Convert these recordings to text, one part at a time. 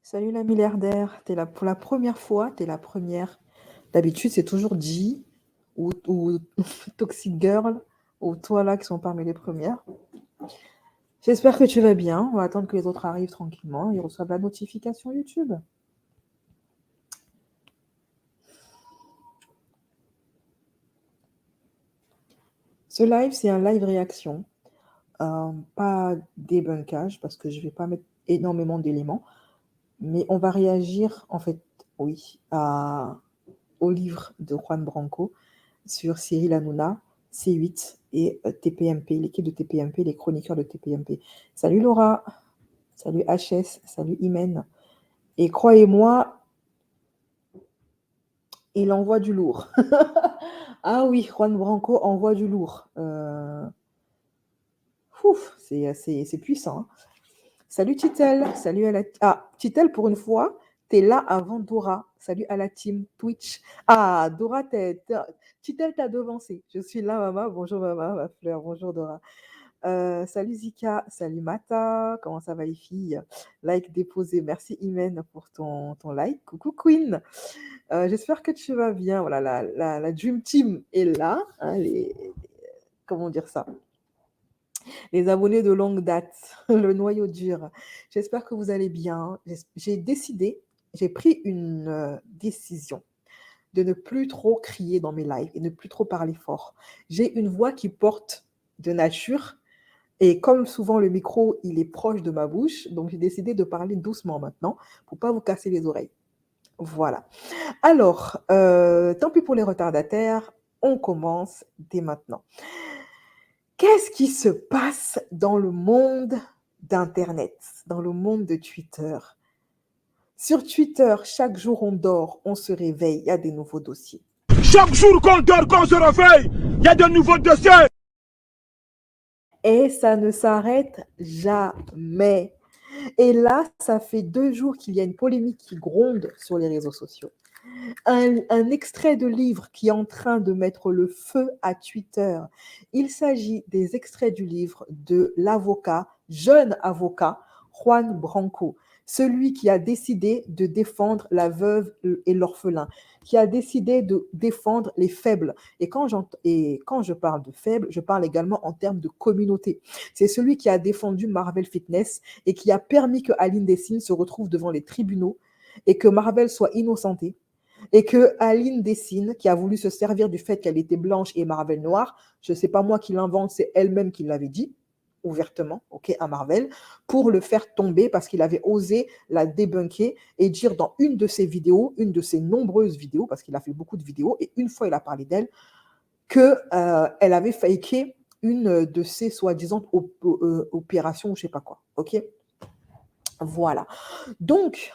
Salut la milliardaire, t'es là pour la première fois, t'es la première. D'habitude, c'est toujours G ou Toxic Girl ou toi là qui sont parmi les premières. J'espère que tu vas bien. On va attendre que les autres arrivent tranquillement et reçoivent la notification YouTube. Ce live, c'est un live réaction, pas débunkage parce que je vais pas mettre énormément d'éléments, mais on va réagir en fait, oui, au livre de Juan Branco sur Cyril Hanouna, C8 et TPMP, l'équipe de TPMP, les chroniqueurs de TPMP. Salut Laura, salut HS, salut Imen. Et croyez-moi, il envoie du lourd. Ah oui, Juan Branco envoie du lourd. C'est puissant. Hein. Salut Titel, salut à la... Ah, Titel, pour une fois, t'es là avant Dora. Salut à la team Twitch. Ah, Dora, Titel t'a devancé. Je suis là, maman. Bonjour, maman, ma fleur. Bonjour, Dora. Salut Zika, salut Mata. Comment ça va, les filles? Like déposé. Merci, Imen, pour ton like. Coucou, Queen. J'espère que tu vas bien. Voilà, la Dream Team est là. Hein, comment dire ça? Les abonnés de longue date, le noyau dur. J'espère que vous allez bien. J'ai pris une décision de ne plus trop crier dans mes lives et ne plus trop parler fort. J'ai une voix qui porte de nature et comme souvent le micro, il est proche de ma bouche, donc j'ai décidé de parler doucement maintenant pour pas vous casser les oreilles. Voilà. Alors, tant pis pour les retardataires, on commence dès maintenant. Qu'est-ce qui se passe dans le monde d'Internet, dans le monde de Twitter? Sur Twitter, chaque jour on dort, on se réveille, il y a des nouveaux dossiers. Chaque jour qu'on dort, qu'on se réveille, il y a de nouveaux dossiers. Et ça ne s'arrête jamais. Et là, ça fait 2 jours qu'il y a une polémique qui gronde sur les réseaux sociaux. Un extrait de livre qui est en train de mettre le feu à Twitter. Il s'agit des extraits du livre de l'avocat, jeune avocat, Juan Branco, celui qui a décidé de défendre la veuve et l'orphelin, qui a décidé de défendre les faibles. Et quand je parle de faibles, je parle également en termes de communauté. C'est celui qui a défendu Marvel Fitness et qui a permis que Aline Dessine se retrouve devant les tribunaux et que Marvel soit innocentée et que Aline Dessine, qui a voulu se servir du fait qu'elle était blanche et Marvel noire, je ne sais pas moi qui l'invente, c'est elle-même qui l'avait dit, ouvertement, ok, à Marvel, pour le faire tomber parce qu'il avait osé la débunker et dire dans une de ses vidéos, une de ses nombreuses vidéos, parce qu'il a fait beaucoup de vidéos, et une fois il a parlé d'elle, qu'elle avait faké une de ses soi-disant opérations ou je ne sais pas quoi, ok. Voilà. Donc,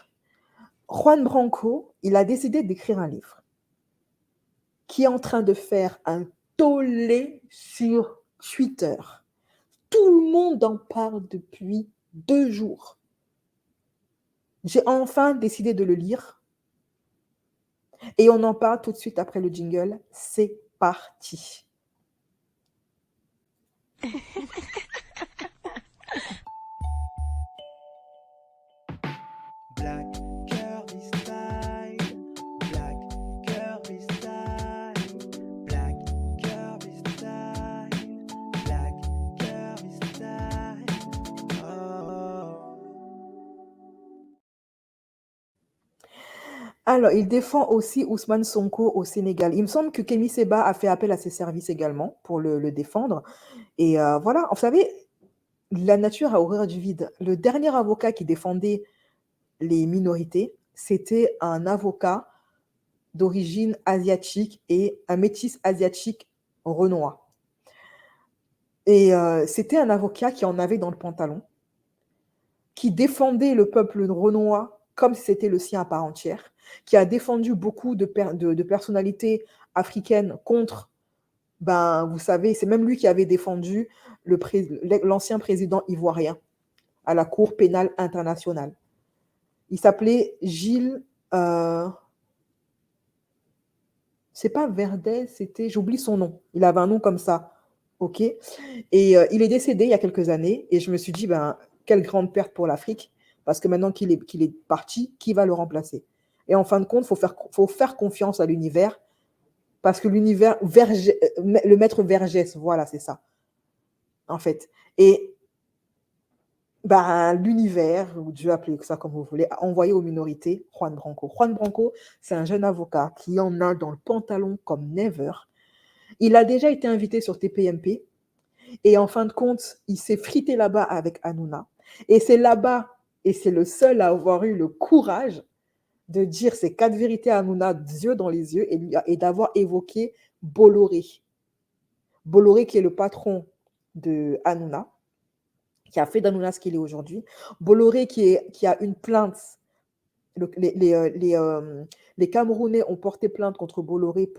Juan Branco, il a décidé d'écrire un livre qui est en train de faire un tollé sur Twitter. Tout le monde en parle depuis 2 jours. J'ai enfin décidé de le lire et on en parle tout de suite après le jingle. C'est parti. Black Kirby style, Black Kirby style, Black Kirby style, Black Kirby style. Oh. Alors, il défend aussi Ousmane Sonko au Sénégal. Il me semble que Kémy Seba a fait appel à ses services également pour le défendre. Et voilà, vous savez, la nature a horreur du vide. Le dernier avocat qui défendait les minorités, c'était un avocat d'origine asiatique et un métis asiatique renois. Et c'était un avocat qui en avait dans le pantalon, qui défendait le peuple renois comme si c'était le sien à part entière, qui a défendu beaucoup de personnalités africaines contre, ben, vous savez, c'est même lui qui avait défendu l'ancien président ivoirien à la Cour pénale internationale. Il s'appelait Gilles... c'est pas Verdez, c'était... J'oublie son nom. Il avait un nom comme ça. OK. Et il est décédé il y a quelques années. Et je me suis dit, ben, quelle grande perte pour l'Afrique. Parce que maintenant qu'il est parti, qui va le remplacer? Et en fin de compte, faut faire confiance à l'univers, parce que l'univers, le maître Vergès, voilà, c'est ça, en fait. Et ben, l'univers, ou Dieu, appelez ça comme vous voulez, a envoyé aux minorités Juan Branco. Juan Branco, c'est un jeune avocat qui en a dans le pantalon comme never. Il a déjà été invité sur TPMP et en fin de compte, il s'est frité là-bas avec Hanouna. Et c'est là-bas, et c'est le seul à avoir eu le courage de dire ces 4 vérités à Hanouna, yeux dans les yeux, et d'avoir évoqué Bolloré. Bolloré qui est le patron de Hanouna, qui a fait d'Hanouna ce qu'il est aujourd'hui. Bolloré qui a une plainte. Les Camerounais ont porté plainte contre Bolloré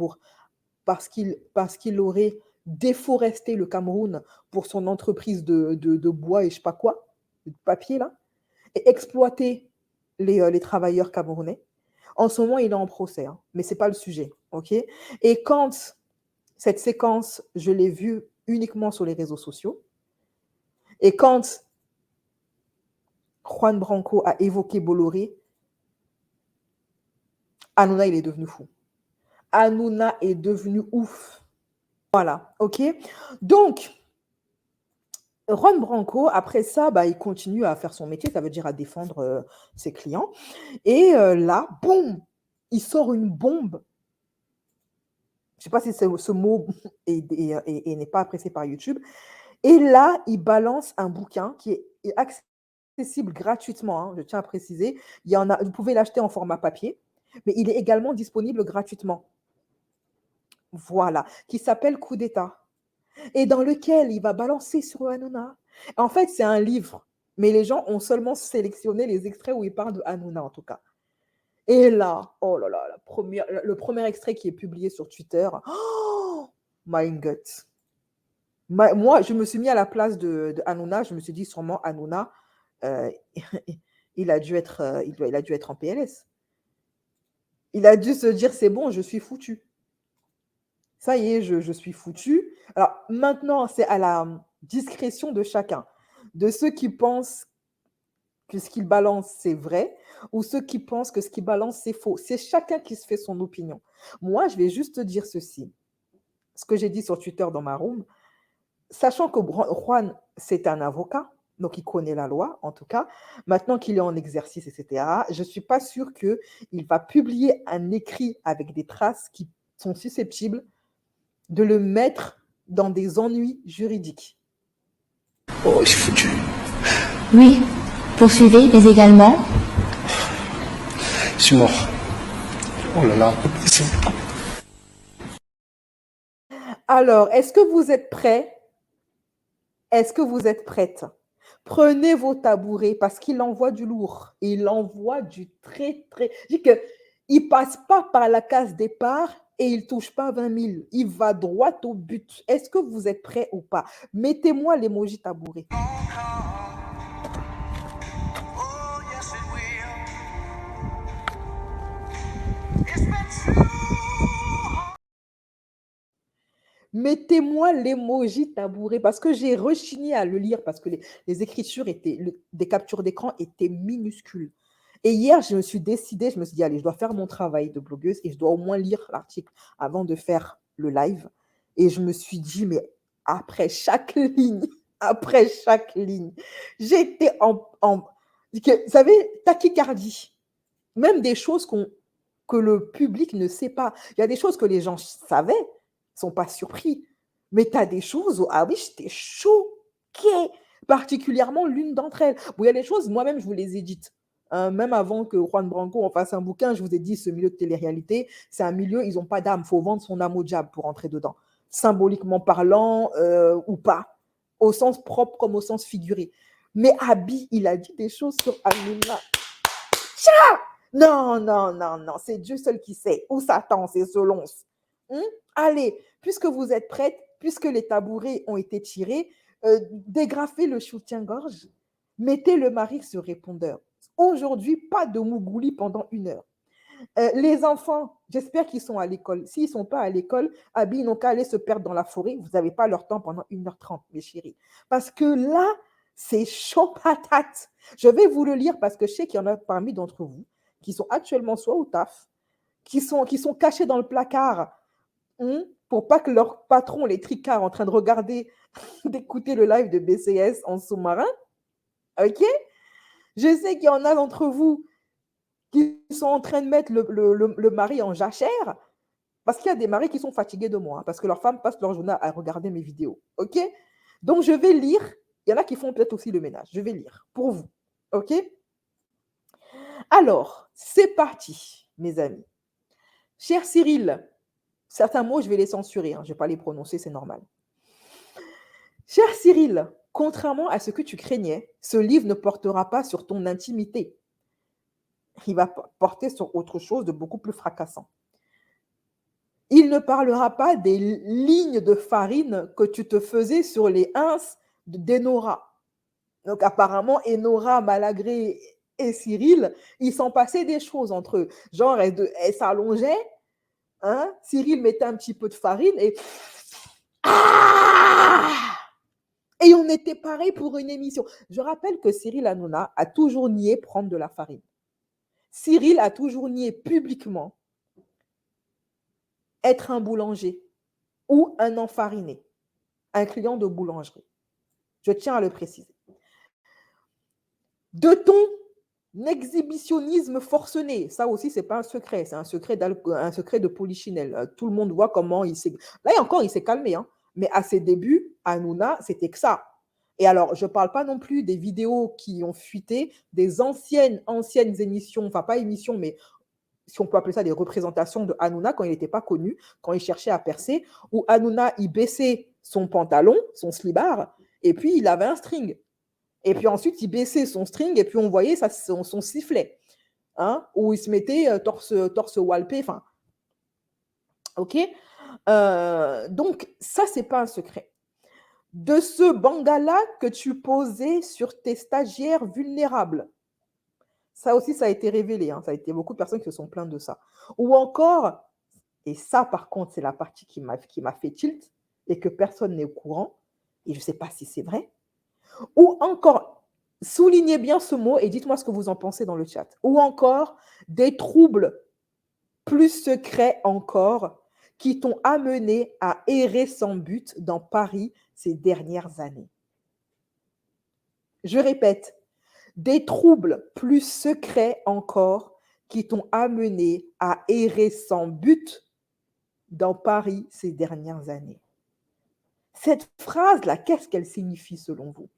parce qu'il aurait déforesté le Cameroun pour son entreprise de bois et je sais pas quoi, de papier là, et exploité les travailleurs camerounais. En ce moment, il est en procès, hein, mais ce n'est pas le sujet. Ok. Et quand cette séquence, je l'ai vue uniquement sur les réseaux sociaux, et quand Juan Branco a évoqué Bolloré, Hanouna, il est devenu fou. Hanouna est devenu ouf. Voilà, ok. Donc, Juan Branco, après ça, bah, il continue à faire son métier, ça veut dire à défendre ses clients. Et là, boum, il sort une bombe. Je ne sais pas si ce mot n'est pas apprécié par YouTube. Et là, il balance un bouquin qui est accessible gratuitement, hein, je tiens à préciser. Vous pouvez l'acheter en format papier, mais il est également disponible gratuitement. Voilà, qui s'appelle Coup d'État. Et dans lequel il va balancer sur Hanouna. En fait, c'est un livre, mais les gens ont seulement sélectionné les extraits où il parle de Hanouna, en tout cas. Et là, oh là là, le premier extrait qui est publié sur Twitter, oh my God. Moi, je me suis mis à la place de Hanouna, je me suis dit sûrement Hanouna, euh, il a dû être en PLS. Il a dû se dire, c'est bon, je suis foutu. Ça y est, je suis foutu. Alors maintenant, c'est à la discrétion de chacun, de ceux qui pensent que ce qu'il balance, c'est vrai, ou ceux qui pensent que ce qu'il balance, c'est faux. C'est chacun qui se fait son opinion. Moi, je vais juste te dire ceci, ce que j'ai dit sur Twitter dans ma room, sachant que Juan, c'est un avocat, donc il connaît la loi, en tout cas. Maintenant qu'il est en exercice, etc., je ne suis pas sûre qu'il va publier un écrit avec des traces qui sont susceptibles de le mettre dans des ennuis juridiques. Oh, je suis foutu. Oui, poursuivez, mais également. Je suis mort. Oh là là. Alors, est-ce que vous êtes prêts? Est-ce que vous êtes prêtes? Prenez vos tabourets parce qu'il envoie du lourd. Il envoie du très, très... Je dis qu'il ne passe pas par la case départ et il ne touche pas 20 000. Il va droit au but. Est-ce que vous êtes prêts ou pas? Mettez-moi l'emoji tabouret. Mettez-moi l'emoji tabouret parce que j'ai rechigné à le lire parce que les écritures des captures d'écran étaient minuscules. Et hier, je me suis dit, allez, je dois faire mon travail de blogueuse et je dois au moins lire l'article avant de faire le live. Et je me suis dit, mais après chaque ligne, j'étais vous savez, tachycardie. Même des choses que le public ne sait pas. Il y a des choses que les gens savaient, ne sont pas surpris. Mais tu as des choses où, ah oui, j'étais choquée, particulièrement l'une d'entre elles. Bon, il y a des choses, moi-même, je vous les ai dites. Même avant que Juan Branco en fasse un bouquin, je vous ai dit, ce milieu de télé-réalité, c'est un milieu, ils n'ont pas d'âme. Il faut vendre son âme au diable pour entrer dedans. Symboliquement parlant ou pas. Au sens propre comme au sens figuré. Mais Abi, il a dit des choses sur Hanouna. Non, non, non, non, c'est Dieu seul qui sait. Ou Satan, c'est selon. Allez, puisque vous êtes prêtes, puisque les tabourets ont été tirés, dégrafez le soutien-gorge, mettez le mari sur répondeur. Aujourd'hui, pas de mougouli pendant 1 heure. Les enfants, j'espère qu'ils sont à l'école. S'ils ne sont pas à l'école, ils n'ont qu'à aller se perdre dans la forêt. Vous n'avez pas leur temps pendant 1h30, mes chéris. Parce que là, C'est chaud patate. Je vais vous le lire parce que je sais qu'il y en a parmi d'entre vous qui sont actuellement soit au taf, qui sont cachés dans le placard pour pas que leur patron les tricard en train de regarder, d'écouter le live de BCS en sous-marin. OK? Je sais qu'il y en a d'entre vous qui sont en train de mettre le mari en jachère parce qu'il y a des maris qui sont fatigués de moi, parce que leurs femmes passent leur journée à regarder mes vidéos. OK? Donc, je vais lire. Il y en a qui font peut-être aussi le ménage. Je vais lire pour vous. OK? Alors, c'est parti, mes amis. Cher Cyril, certains mots, je vais les censurer. Je ne vais pas les prononcer, c'est normal. Cher Cyril, contrairement à ce que tu craignais, ce livre ne portera pas sur ton intimité. Il va porter sur autre chose de beaucoup plus fracassant. Il ne parlera pas des lignes de farine que tu te faisais sur les ins d'Enora. Donc apparemment, Enora, Malagré et Cyril, il s'en passait des choses entre eux. Genre, elle s'allongeait, Cyril mettait un petit peu de farine et... Et on était pareil pour une émission. Je rappelle que Cyril Hanouna a toujours nié prendre de la farine. Cyril a toujours nié publiquement être un boulanger ou un enfariné, un client de boulangerie. Je tiens à le préciser. De ton exhibitionnisme forcené, ça aussi, ce n'est pas un secret, c'est un secret de polichinelle. Tout le monde voit comment il s'est... Là encore, il s'est calmé, mais à ses débuts, Hanouna, c'était que ça. Et alors, je ne parle pas non plus des vidéos qui ont fuité, des anciennes émissions, enfin pas émissions, mais si on peut appeler ça des représentations de Hanouna quand il n'était pas connu, quand il cherchait à percer, où Hanouna, il baissait son pantalon, son slibard, et puis il avait un string. Et puis ensuite, il baissait son string, et puis on voyait son sifflet, où il se mettait torse walpé, enfin, OK. Donc, ça, c'est pas un secret. De ce bangala que tu posais sur tes stagiaires vulnérables. Ça aussi, ça a été révélé. Ça a été beaucoup de personnes qui se sont plaintes de ça. Ou encore, et ça, par contre, c'est la partie qui m'a fait tilt et que personne n'est au courant, et je ne sais pas si c'est vrai. Ou encore, soulignez bien ce mot et dites-moi ce que vous en pensez dans le chat. Ou encore, des troubles plus secrets encore qui t'ont amené à errer sans but dans Paris ces dernières années. Je répète, des troubles plus secrets encore qui t'ont amené à errer sans but dans Paris ces dernières années. Cette phrase-là, qu'est-ce qu'elle signifie selon vous?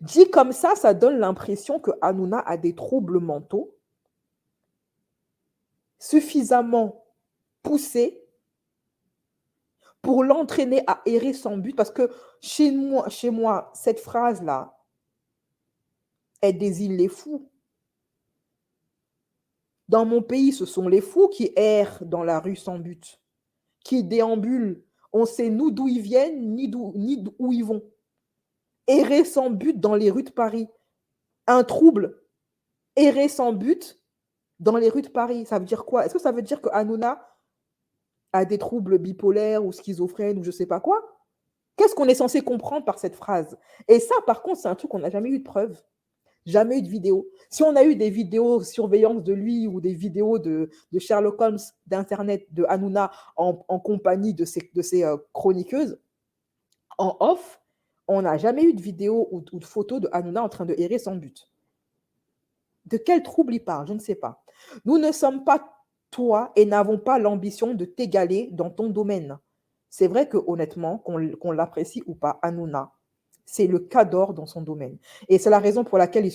Dit comme ça donne l'impression que Hanouna a des troubles mentaux suffisamment poussés pour l'entraîner à errer sans but, parce que chez moi, cette phrase-là, elle désigne les fous. Dans mon pays, ce sont les fous qui errent dans la rue sans but, qui déambulent. On sait nous d'où ils viennent, ni d'où ils vont. Errer sans but dans les rues de Paris. Un trouble. Errer sans but dans les rues de Paris. Ça veut dire quoi? Est-ce que ça veut dire que Hanouna a des troubles bipolaires ou schizophrènes ou je ne sais pas quoi? Qu'est-ce qu'on est censé comprendre par cette phrase? Et ça, par contre, c'est un truc qu'on n'a jamais eu de preuve. Jamais eu de vidéo. Si on a eu des vidéos de surveillance de lui ou des vidéos de Sherlock Holmes d'Internet, de Hanouna, en compagnie de ses chroniqueuses, en off, on n'a jamais eu de vidéo ou de photo de Hanouna en train de errer sans but. De quel trouble il parle? Je ne sais pas. Nous ne sommes pas toi et n'avons pas l'ambition de t'égaler dans ton domaine. C'est vrai que honnêtement, qu'on l'apprécie ou pas, Hanouna, c'est le cas d'or dans son domaine. Et c'est la raison pour laquelle il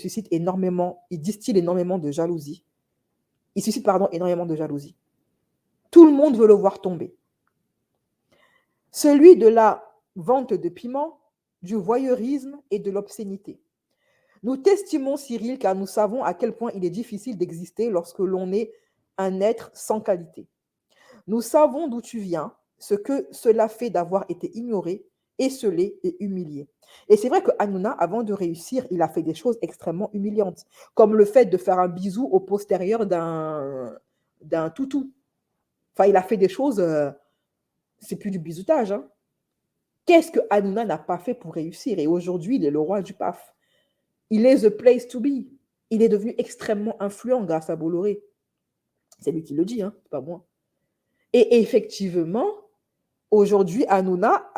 distille énormément de jalousie. Il suscite, énormément de jalousie. Tout le monde veut le voir tomber. Celui de la vente de piment, du voyeurisme et de l'obscénité. Nous t'estimons, Cyril, car nous savons à quel point il est difficile d'exister lorsque l'on est un être sans qualité. Nous savons d'où tu viens, ce que cela fait d'avoir été ignoré, esseulé et humilié. Et c'est vrai que Hanouna, avant de réussir, il a fait des choses extrêmement humiliantes, comme le fait de faire un bisou au postérieur d'un toutou. Enfin, il a fait des choses, c'est plus du bisoutage. Qu'est-ce que Hanouna n'a pas fait pour réussir? Et aujourd'hui, il est le roi du PAF. Il est the place to be. Il est devenu extrêmement influent grâce à Bolloré. C'est lui qui le dit, hein, c'est pas moi. Et effectivement, aujourd'hui, Hanouna,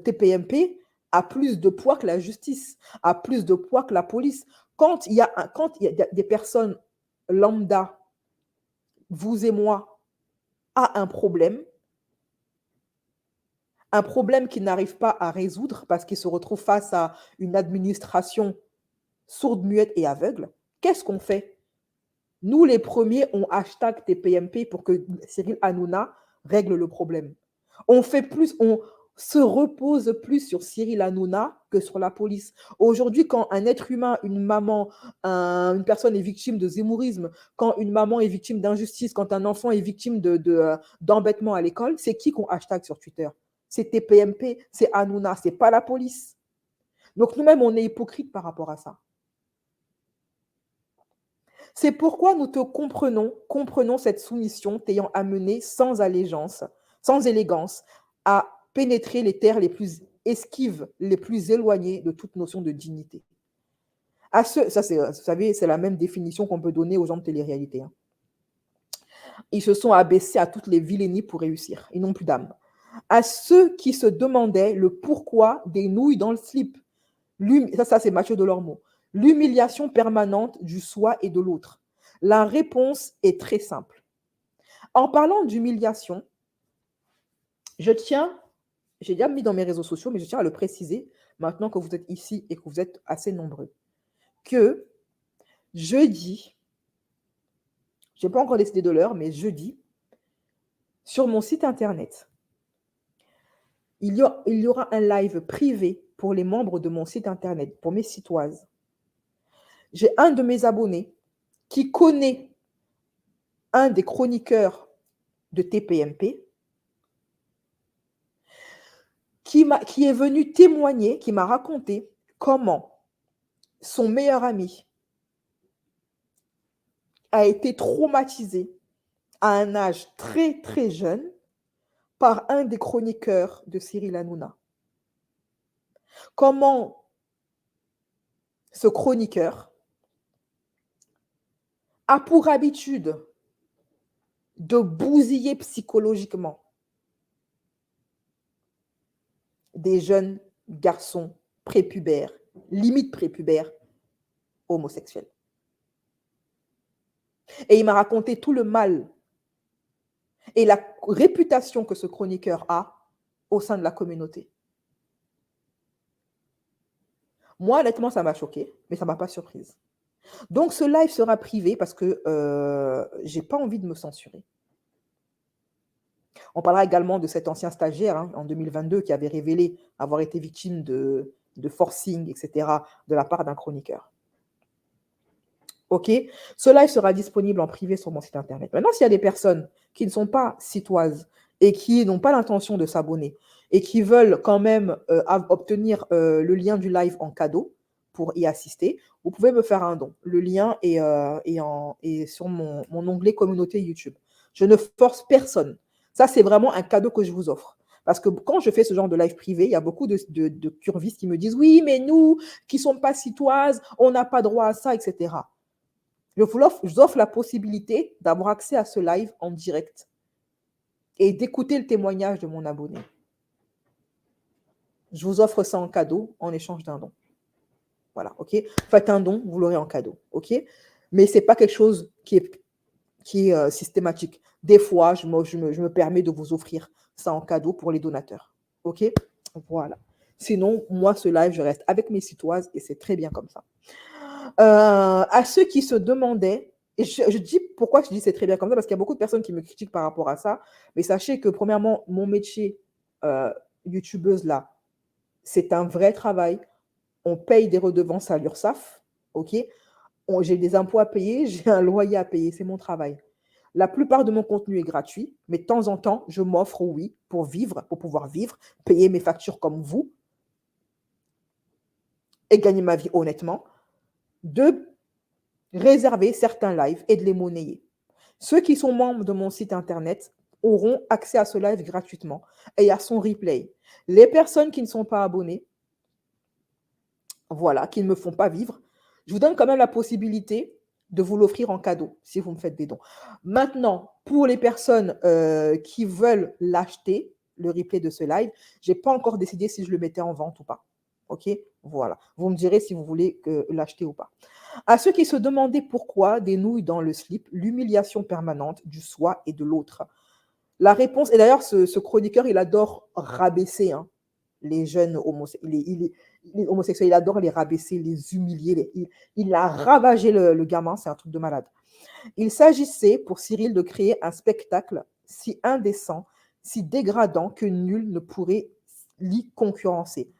TPMP, a plus de poids que la justice, a plus de poids que la police. Quand il y a des personnes lambda, vous et moi, a un problème qu'il n'arrive pas à résoudre parce qu'il se retrouve face à une administration sourde, muette et aveugle, qu'est-ce qu'on fait? Nous, les premiers, on hashtag TPMP pour que Cyril Hanouna règle le problème. On se repose plus sur Cyril Hanouna que sur la police. Aujourd'hui, quand un être humain, une maman, une personne est victime de zémourisme, quand une maman est victime d'injustice, quand un enfant est victime d'embêtement à l'école, c'est qui qu'on hashtag sur Twitter? C'est TPMP, c'est Hanouna, c'est pas la police. Donc nous-mêmes, on est hypocrite par rapport à ça. C'est pourquoi nous te comprenons cette soumission t'ayant amené sans allégeance, sans élégance, à pénétrer les terres les plus esquives, les plus éloignées de toute notion de dignité. Vous savez, c'est la même définition qu'on peut donner aux gens de télé-réalité. Hein. Ils se sont abaissés à toutes les vilainies pour réussir. Ils n'ont plus d'âme. À ceux qui se demandaient le pourquoi des nouilles dans le slip. Ça c'est Mathieu Delormeau. L'humiliation permanente du soi et de l'autre. La réponse est très simple. En parlant d'humiliation, j'ai déjà mis dans mes réseaux sociaux, mais je tiens à le préciser maintenant que vous êtes ici et que vous êtes assez nombreux, que jeudi, je n'ai pas encore décidé de l'heure, mais jeudi, sur mon site internet, il y aura un live privé pour les membres de mon site internet, pour mes citoises. J'ai un de mes abonnés qui connaît un des chroniqueurs de TPMP qui est venu témoigner, qui m'a raconté comment son meilleur ami a été traumatisé à un âge très très jeune par un des chroniqueurs de Cyril Hanouna. Comment ce chroniqueur a pour habitude de bousiller psychologiquement des jeunes garçons prépubères, limite prépubères, homosexuels. Et il m'a raconté tout le mal et la réputation que ce chroniqueur a au sein de la communauté. Moi, honnêtement, ça m'a choquée, mais ça ne m'a pas surprise. Donc, ce live sera privé parce que je n'ai pas envie de me censurer. On parlera également de cet ancien stagiaire en 2022 qui avait révélé avoir été victime de forcing, etc., de la part d'un chroniqueur. OK? Ce live sera disponible en privé sur mon site internet. Maintenant, s'il y a des personnes qui ne sont pas citoises et qui n'ont pas l'intention de s'abonner et qui veulent quand même obtenir le lien du live en cadeau pour y assister, vous pouvez me faire un don. Le lien est sur mon onglet communauté YouTube. Je ne force personne. Ça, c'est vraiment un cadeau que je vous offre. Parce que quand je fais ce genre de live privé, il y a beaucoup de curvistes qui me disent « Oui, mais nous, qui ne sommes pas citoises, on n'a pas droit à ça, etc. » Je vous offre la possibilité d'avoir accès à ce live en direct et d'écouter le témoignage de mon abonné. Je vous offre ça en cadeau en échange d'un don. Voilà, OK? Faites un don, vous l'aurez en cadeau, OK? Mais ce n'est pas quelque chose qui est systématique. Des fois, je me permets de vous offrir ça en cadeau pour les donateurs, OK? Voilà. Sinon, moi, ce live, je reste avec mes citoises et c'est très bien comme ça. À ceux qui se demandaient, et je dis pourquoi je dis c'est très bien comme ça, parce qu'il y a beaucoup de personnes qui me critiquent par rapport à ça, mais sachez que premièrement, mon métier youtubeuse là, c'est un vrai travail. On paye des redevances à l'URSSAF, ok? J'ai des impôts à payer, j'ai un loyer à payer, c'est mon travail. La plupart de mon contenu est gratuit, mais de temps en temps, je m'offre, oui, pour vivre, pour pouvoir vivre, payer mes factures comme vous et gagner ma vie honnêtement, de réserver certains lives et de les monnayer. Ceux qui sont membres de mon site internet auront accès à ce live gratuitement et à son replay. Les personnes qui ne sont pas abonnées, voilà, qui ne me font pas vivre, je vous donne quand même la possibilité de vous l'offrir en cadeau si vous me faites des dons. Maintenant, pour les personnes qui veulent l'acheter, le replay de ce live, je n'ai pas encore décidé si je le mettais en vente ou pas. OK? Voilà. Vous me direz si vous voulez l'acheter ou pas. À ceux qui se demandaient pourquoi des nouilles dans le slip, l'humiliation permanente du soi et de l'autre. La réponse, et d'ailleurs, ce chroniqueur, il adore rabaisser les jeunes homosexuels. Il est homosexuel, il adore les rabaisser, les humilier. Il a ravagé le gamin, c'est un truc de malade. Il s'agissait pour Cyril de créer un spectacle si indécent, si dégradant que nul ne pourrait l'y concurrencer.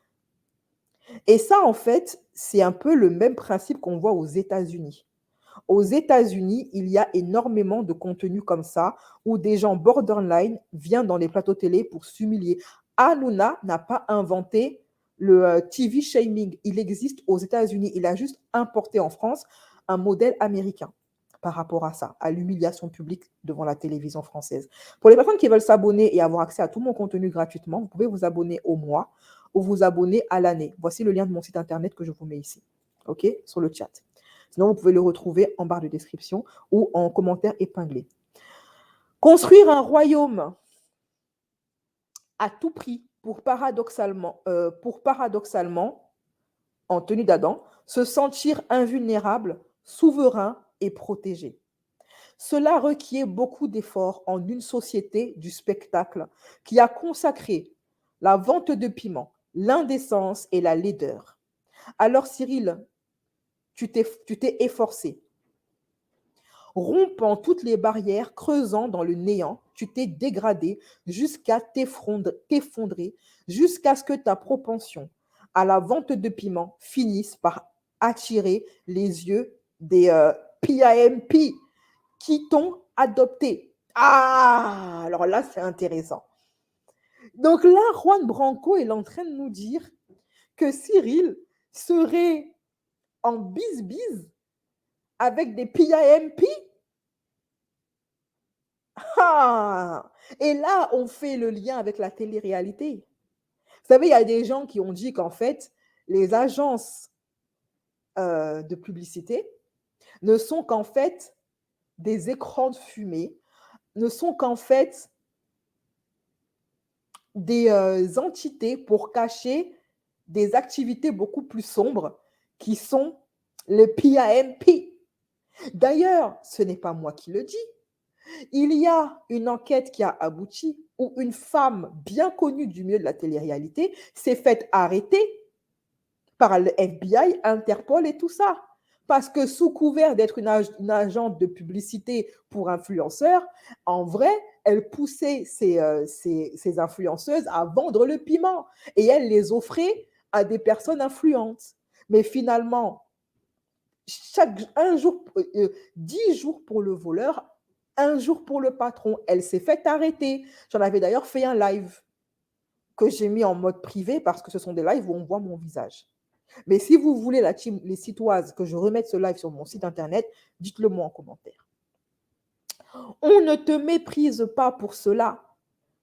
Et ça, en fait, c'est un peu le même principe qu'on voit aux États-Unis. Aux États-Unis, il y a énormément de contenu comme ça où des gens borderline viennent dans les plateaux télé pour s'humilier. Hanouna n'a pas inventé le TV shaming. Il existe aux États-Unis. Il a juste importé en France un modèle américain par rapport à ça, à l'humiliation publique devant la télévision française. Pour les personnes qui veulent s'abonner et avoir accès à tout mon contenu gratuitement, vous pouvez vous abonner au mois ou vous abonner à l'année. Voici le lien de mon site internet que je vous mets ici, OK, sur le chat. Sinon, vous pouvez le retrouver en barre de description ou en commentaire épinglé. Construire un royaume à tout prix pour paradoxalement, en tenue d'Adam, se sentir invulnérable, souverain et protégé. Cela requiert beaucoup d'efforts en une société du spectacle qui a consacré la vente de piment, l'indécence et la laideur. Alors Cyril, tu t'es efforcé. Rompant toutes les barrières, creusant dans le néant, tu t'es dégradé jusqu'à t'effondrer, jusqu'à ce que ta propension à la vente de piment finisse par attirer les yeux des PIMP qui t'ont adopté. Ah, alors là, c'est intéressant. Donc là, Juan Branco est en train de nous dire que Cyril serait en bise-bise avec des PIMP. Ah! Et là, on fait le lien avec la télé-réalité. Vous savez, il y a des gens qui ont dit qu'en fait, les agences de publicité ne sont qu'en fait des écrans de fumée, ne sont qu'en fait des entités pour cacher des activités beaucoup plus sombres qui sont le PIMP. D'ailleurs, ce n'est pas moi qui le dis. Il y a une enquête qui a abouti où une femme bien connue du milieu de la télé-réalité s'est faite arrêter par le FBI, Interpol et tout ça. Parce que sous couvert d'être une agente de publicité pour influenceurs, en vrai, elle poussait ces influenceuses à vendre le piment et elle les offrait à des personnes influentes. Mais finalement, 10 jours pour le voleur, 1 jour pour le patron. Elle s'est fait arrêter. J'en avais d'ailleurs fait un live que j'ai mis en mode privé parce que ce sont des lives où on voit mon visage. Mais si vous voulez, la team, les citoises, que je remette ce live sur mon site internet, dites-le moi en commentaire. On ne te méprise pas pour cela,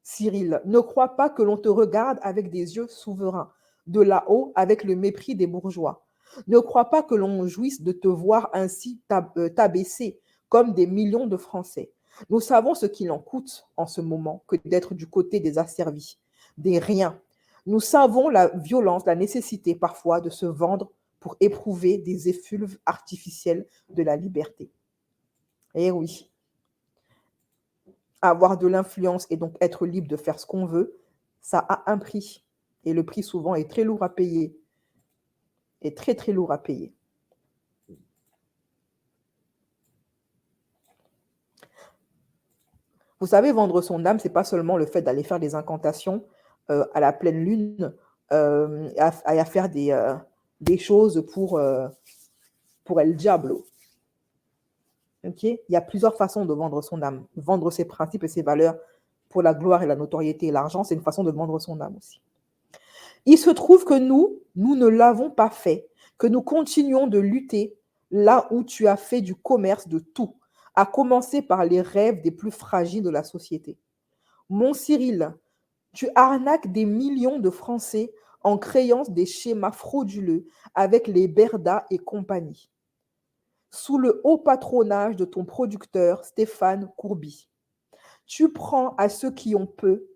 Cyril. Ne crois pas que l'on te regarde avec des yeux souverains, de là-haut avec le mépris des bourgeois. Ne crois pas que l'on jouisse de te voir ainsi t'abaisser comme des millions de Français. Nous savons ce qu'il en coûte en ce moment que d'être du côté des asservis, des riens. Nous savons la violence, la nécessité parfois de se vendre pour éprouver des effluves artificiels de la liberté. Eh oui, avoir de l'influence et donc être libre de faire ce qu'on veut, ça a un prix. Et le prix souvent est très lourd à payer. Est très très lourd à payer. Vous savez, vendre son âme, ce n'est pas seulement le fait d'aller faire des incantations à la pleine lune, à faire des choses pour El Diablo. Okay? Il y a plusieurs façons de vendre son âme. Vendre ses principes et ses valeurs pour la gloire et la notoriété et l'argent, c'est une façon de vendre son âme aussi. Il se trouve que nous ne l'avons pas fait, que nous continuons de lutter là où tu as fait du commerce de tout, à commencer par les rêves des plus fragiles de la société. Mon Cyril, tu arnaques des millions de Français en créant des schémas frauduleux avec les Berda et compagnie, sous le haut patronage de ton producteur Stéphane Courby. Tu prends à ceux qui ont peu,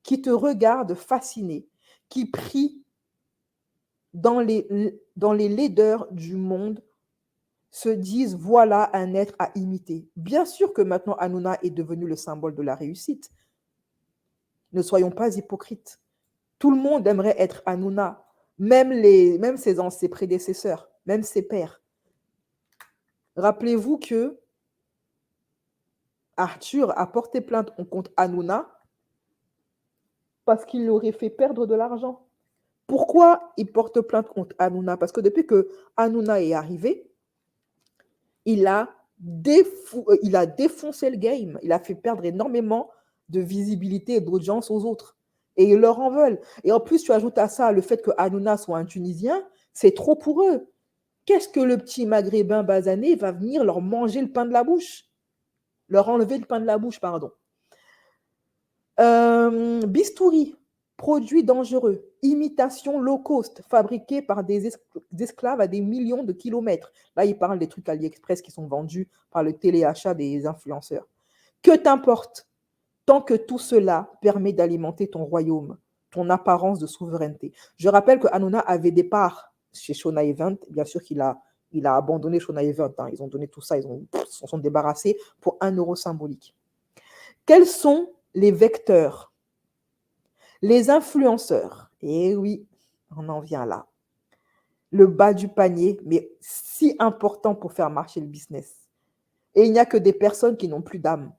qui te regardent fascinés, qui prient dans les laideurs du monde, se disent voilà un être à imiter. Bien sûr que maintenant Hanouna est devenu le symbole de la réussite. Ne soyons pas hypocrites. Tout le monde aimerait être Hanouna, même ses prédécesseurs, même ses pères. Rappelez-vous que Arthur a porté plainte contre Hanouna parce qu'il aurait fait perdre de l'argent. Pourquoi il porte plainte contre Hanouna? Parce que depuis que Hanouna est arrivé, il a défoncé le game. Il a fait perdre énormément de visibilité et d'audience aux autres. Et ils leur en veulent. Et en plus, tu ajoutes à ça le fait que Hanouna soit un Tunisien, c'est trop pour eux. Qu'est-ce que le petit maghrébin basané va venir leur manger le pain de la bouche? Leur enlever le pain de la bouche, pardon. Bistouri, produit dangereux, imitation low cost, fabriquée par des esclaves à des millions de kilomètres. Là, il parle des trucs AliExpress qui sont vendus par le téléachat des influenceurs. Que t'importe, tant que tout cela permet d'alimenter ton royaume, ton apparence de souveraineté. Je rappelle que Hanouna avait des parts chez Shona Event. Bien sûr qu'il a abandonné Shona Event. Hein. Ils ont donné tout ça, s'en sont débarrassés pour 1 euro symbolique. Quels sont les vecteurs? Les influenceurs. Eh oui, on en vient là. Le bas du panier, mais si important pour faire marcher le business. Et il n'y a que des personnes qui n'ont plus d'âme,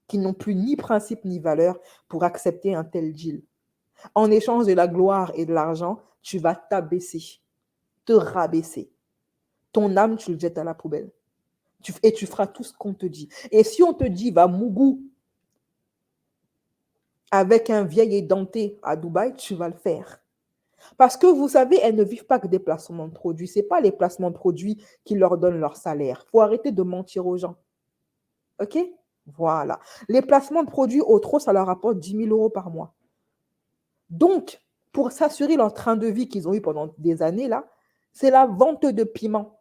qui n'ont plus ni principe ni valeur pour accepter un tel deal. En échange de la gloire et de l'argent, tu vas t'abaisser, te rabaisser. Ton âme, tu le jettes à la poubelle. Et tu feras tout ce qu'on te dit. Et si on te dit, va Mougou avec un vieil édenté à Dubaï, tu vas le faire. Parce que vous savez, elles ne vivent pas que des placements de produits. Ce n'est pas les placements de produits qui leur donnent leur salaire. Il faut arrêter de mentir aux gens. OK? Voilà. Les placements de produits, au trop, ça leur rapporte 10 000 euros par mois. Donc, pour s'assurer leur train de vie qu'ils ont eu pendant des années, là, c'est la vente de piment.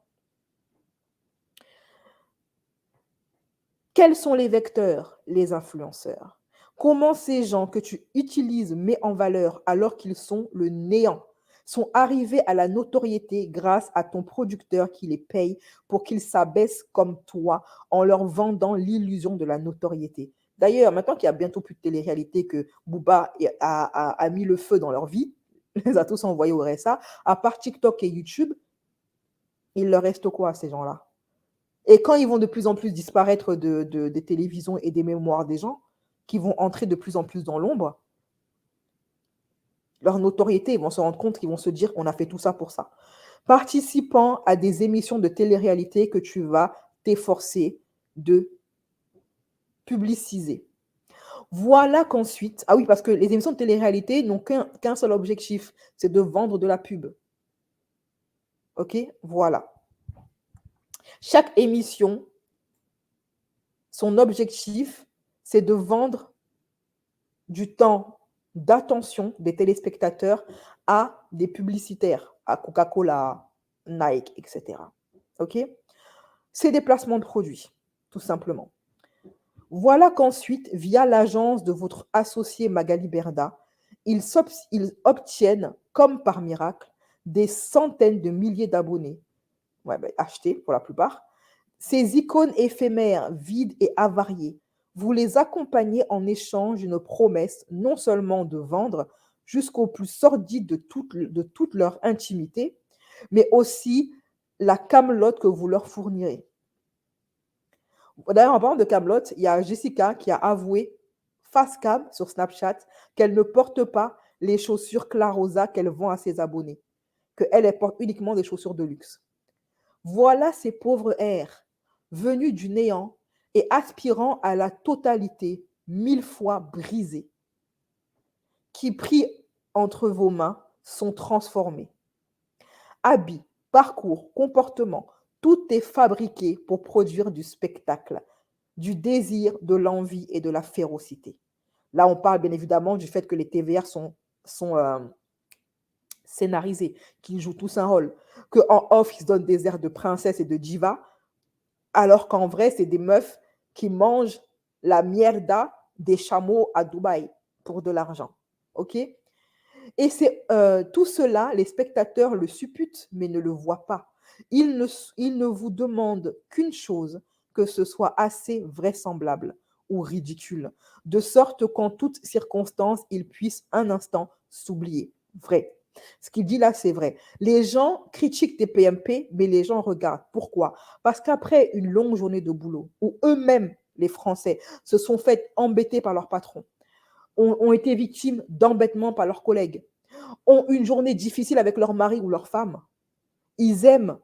Quels sont les vecteurs? Les influenceurs. Comment ces gens que tu utilises, mets en valeur alors qu'ils sont le néant, sont arrivés à la notoriété grâce à ton producteur qui les paye pour qu'ils s'abaissent comme toi en leur vendant l'illusion de la notoriété. D'ailleurs, maintenant qu'il y a bientôt plus de télé-réalité, que Booba a mis le feu dans leur vie, les a tous envoyés au RSA, à part TikTok et YouTube, il leur reste quoi à ces gens-là? Et quand ils vont de plus en plus disparaître des télévisions et des mémoires des gens, qui vont entrer de plus en plus dans l'ombre, leur notoriété, ils vont se rendre compte qu'ils vont se dire qu'on a fait tout ça pour ça. Participant à des émissions de télé-réalité que tu vas t'efforcer de publiciser. Voilà qu'ensuite, ah oui, parce que les émissions de télé-réalité n'ont qu'un seul objectif, c'est de vendre de la pub. OK? Voilà. Chaque émission, son objectif, c'est de vendre du temps d'attention des téléspectateurs à des publicitaires, à Coca-Cola, Nike, etc. OK? C'est des placements de produits, tout simplement. Voilà qu'ensuite, via l'agence de votre associé Magali Berda, ils obtiennent, comme par miracle, des centaines de milliers d'abonnés, achetés pour la plupart. Ces icônes éphémères, vides et avariées, vous les accompagnez en échange d'une promesse non seulement de vendre jusqu'au plus sordide de toute leur intimité, mais aussi la camelote que vous leur fournirez. D'ailleurs, en parlant de camelote, il y a Jessica qui a avoué face cam sur Snapchat qu'elle ne porte pas les chaussures Clarosa qu'elle vend à ses abonnés, qu'elle porte uniquement des chaussures de luxe. Voilà ces pauvres airs venus du néant et aspirant à la totalité, 1000 fois brisés, qui, pris entre vos mains, sont transformés. Habits, parcours, comportement, tout est fabriqué pour produire du spectacle, du désir, de l'envie et de la férocité. Là, on parle bien évidemment du fait que les TVR sont scénarisés, qu'ils jouent tous un rôle, qu'en off, ils se donnent des airs de princesse et de diva, alors qu'en vrai, c'est des meufs qui mangent la mierda des chameaux à Dubaï pour de l'argent. OK? Et c'est tout cela, les spectateurs le supputent, mais ne le voient pas. Ils ne vous demandent qu'une chose, que ce soit assez vraisemblable ou ridicule, de sorte qu'en toute circonstance, ils puissent un instant s'oublier. Vrai. Ce qu'il dit là, c'est vrai. Les gens critiquent des PMP, mais les gens regardent. Pourquoi? Parce qu'après une longue journée de boulot, où eux-mêmes, les Français, se sont fait embêter par leur patron, ont été victimes d'embêtements par leurs collègues, ont une journée difficile avec leur mari ou leur femme, ils aiment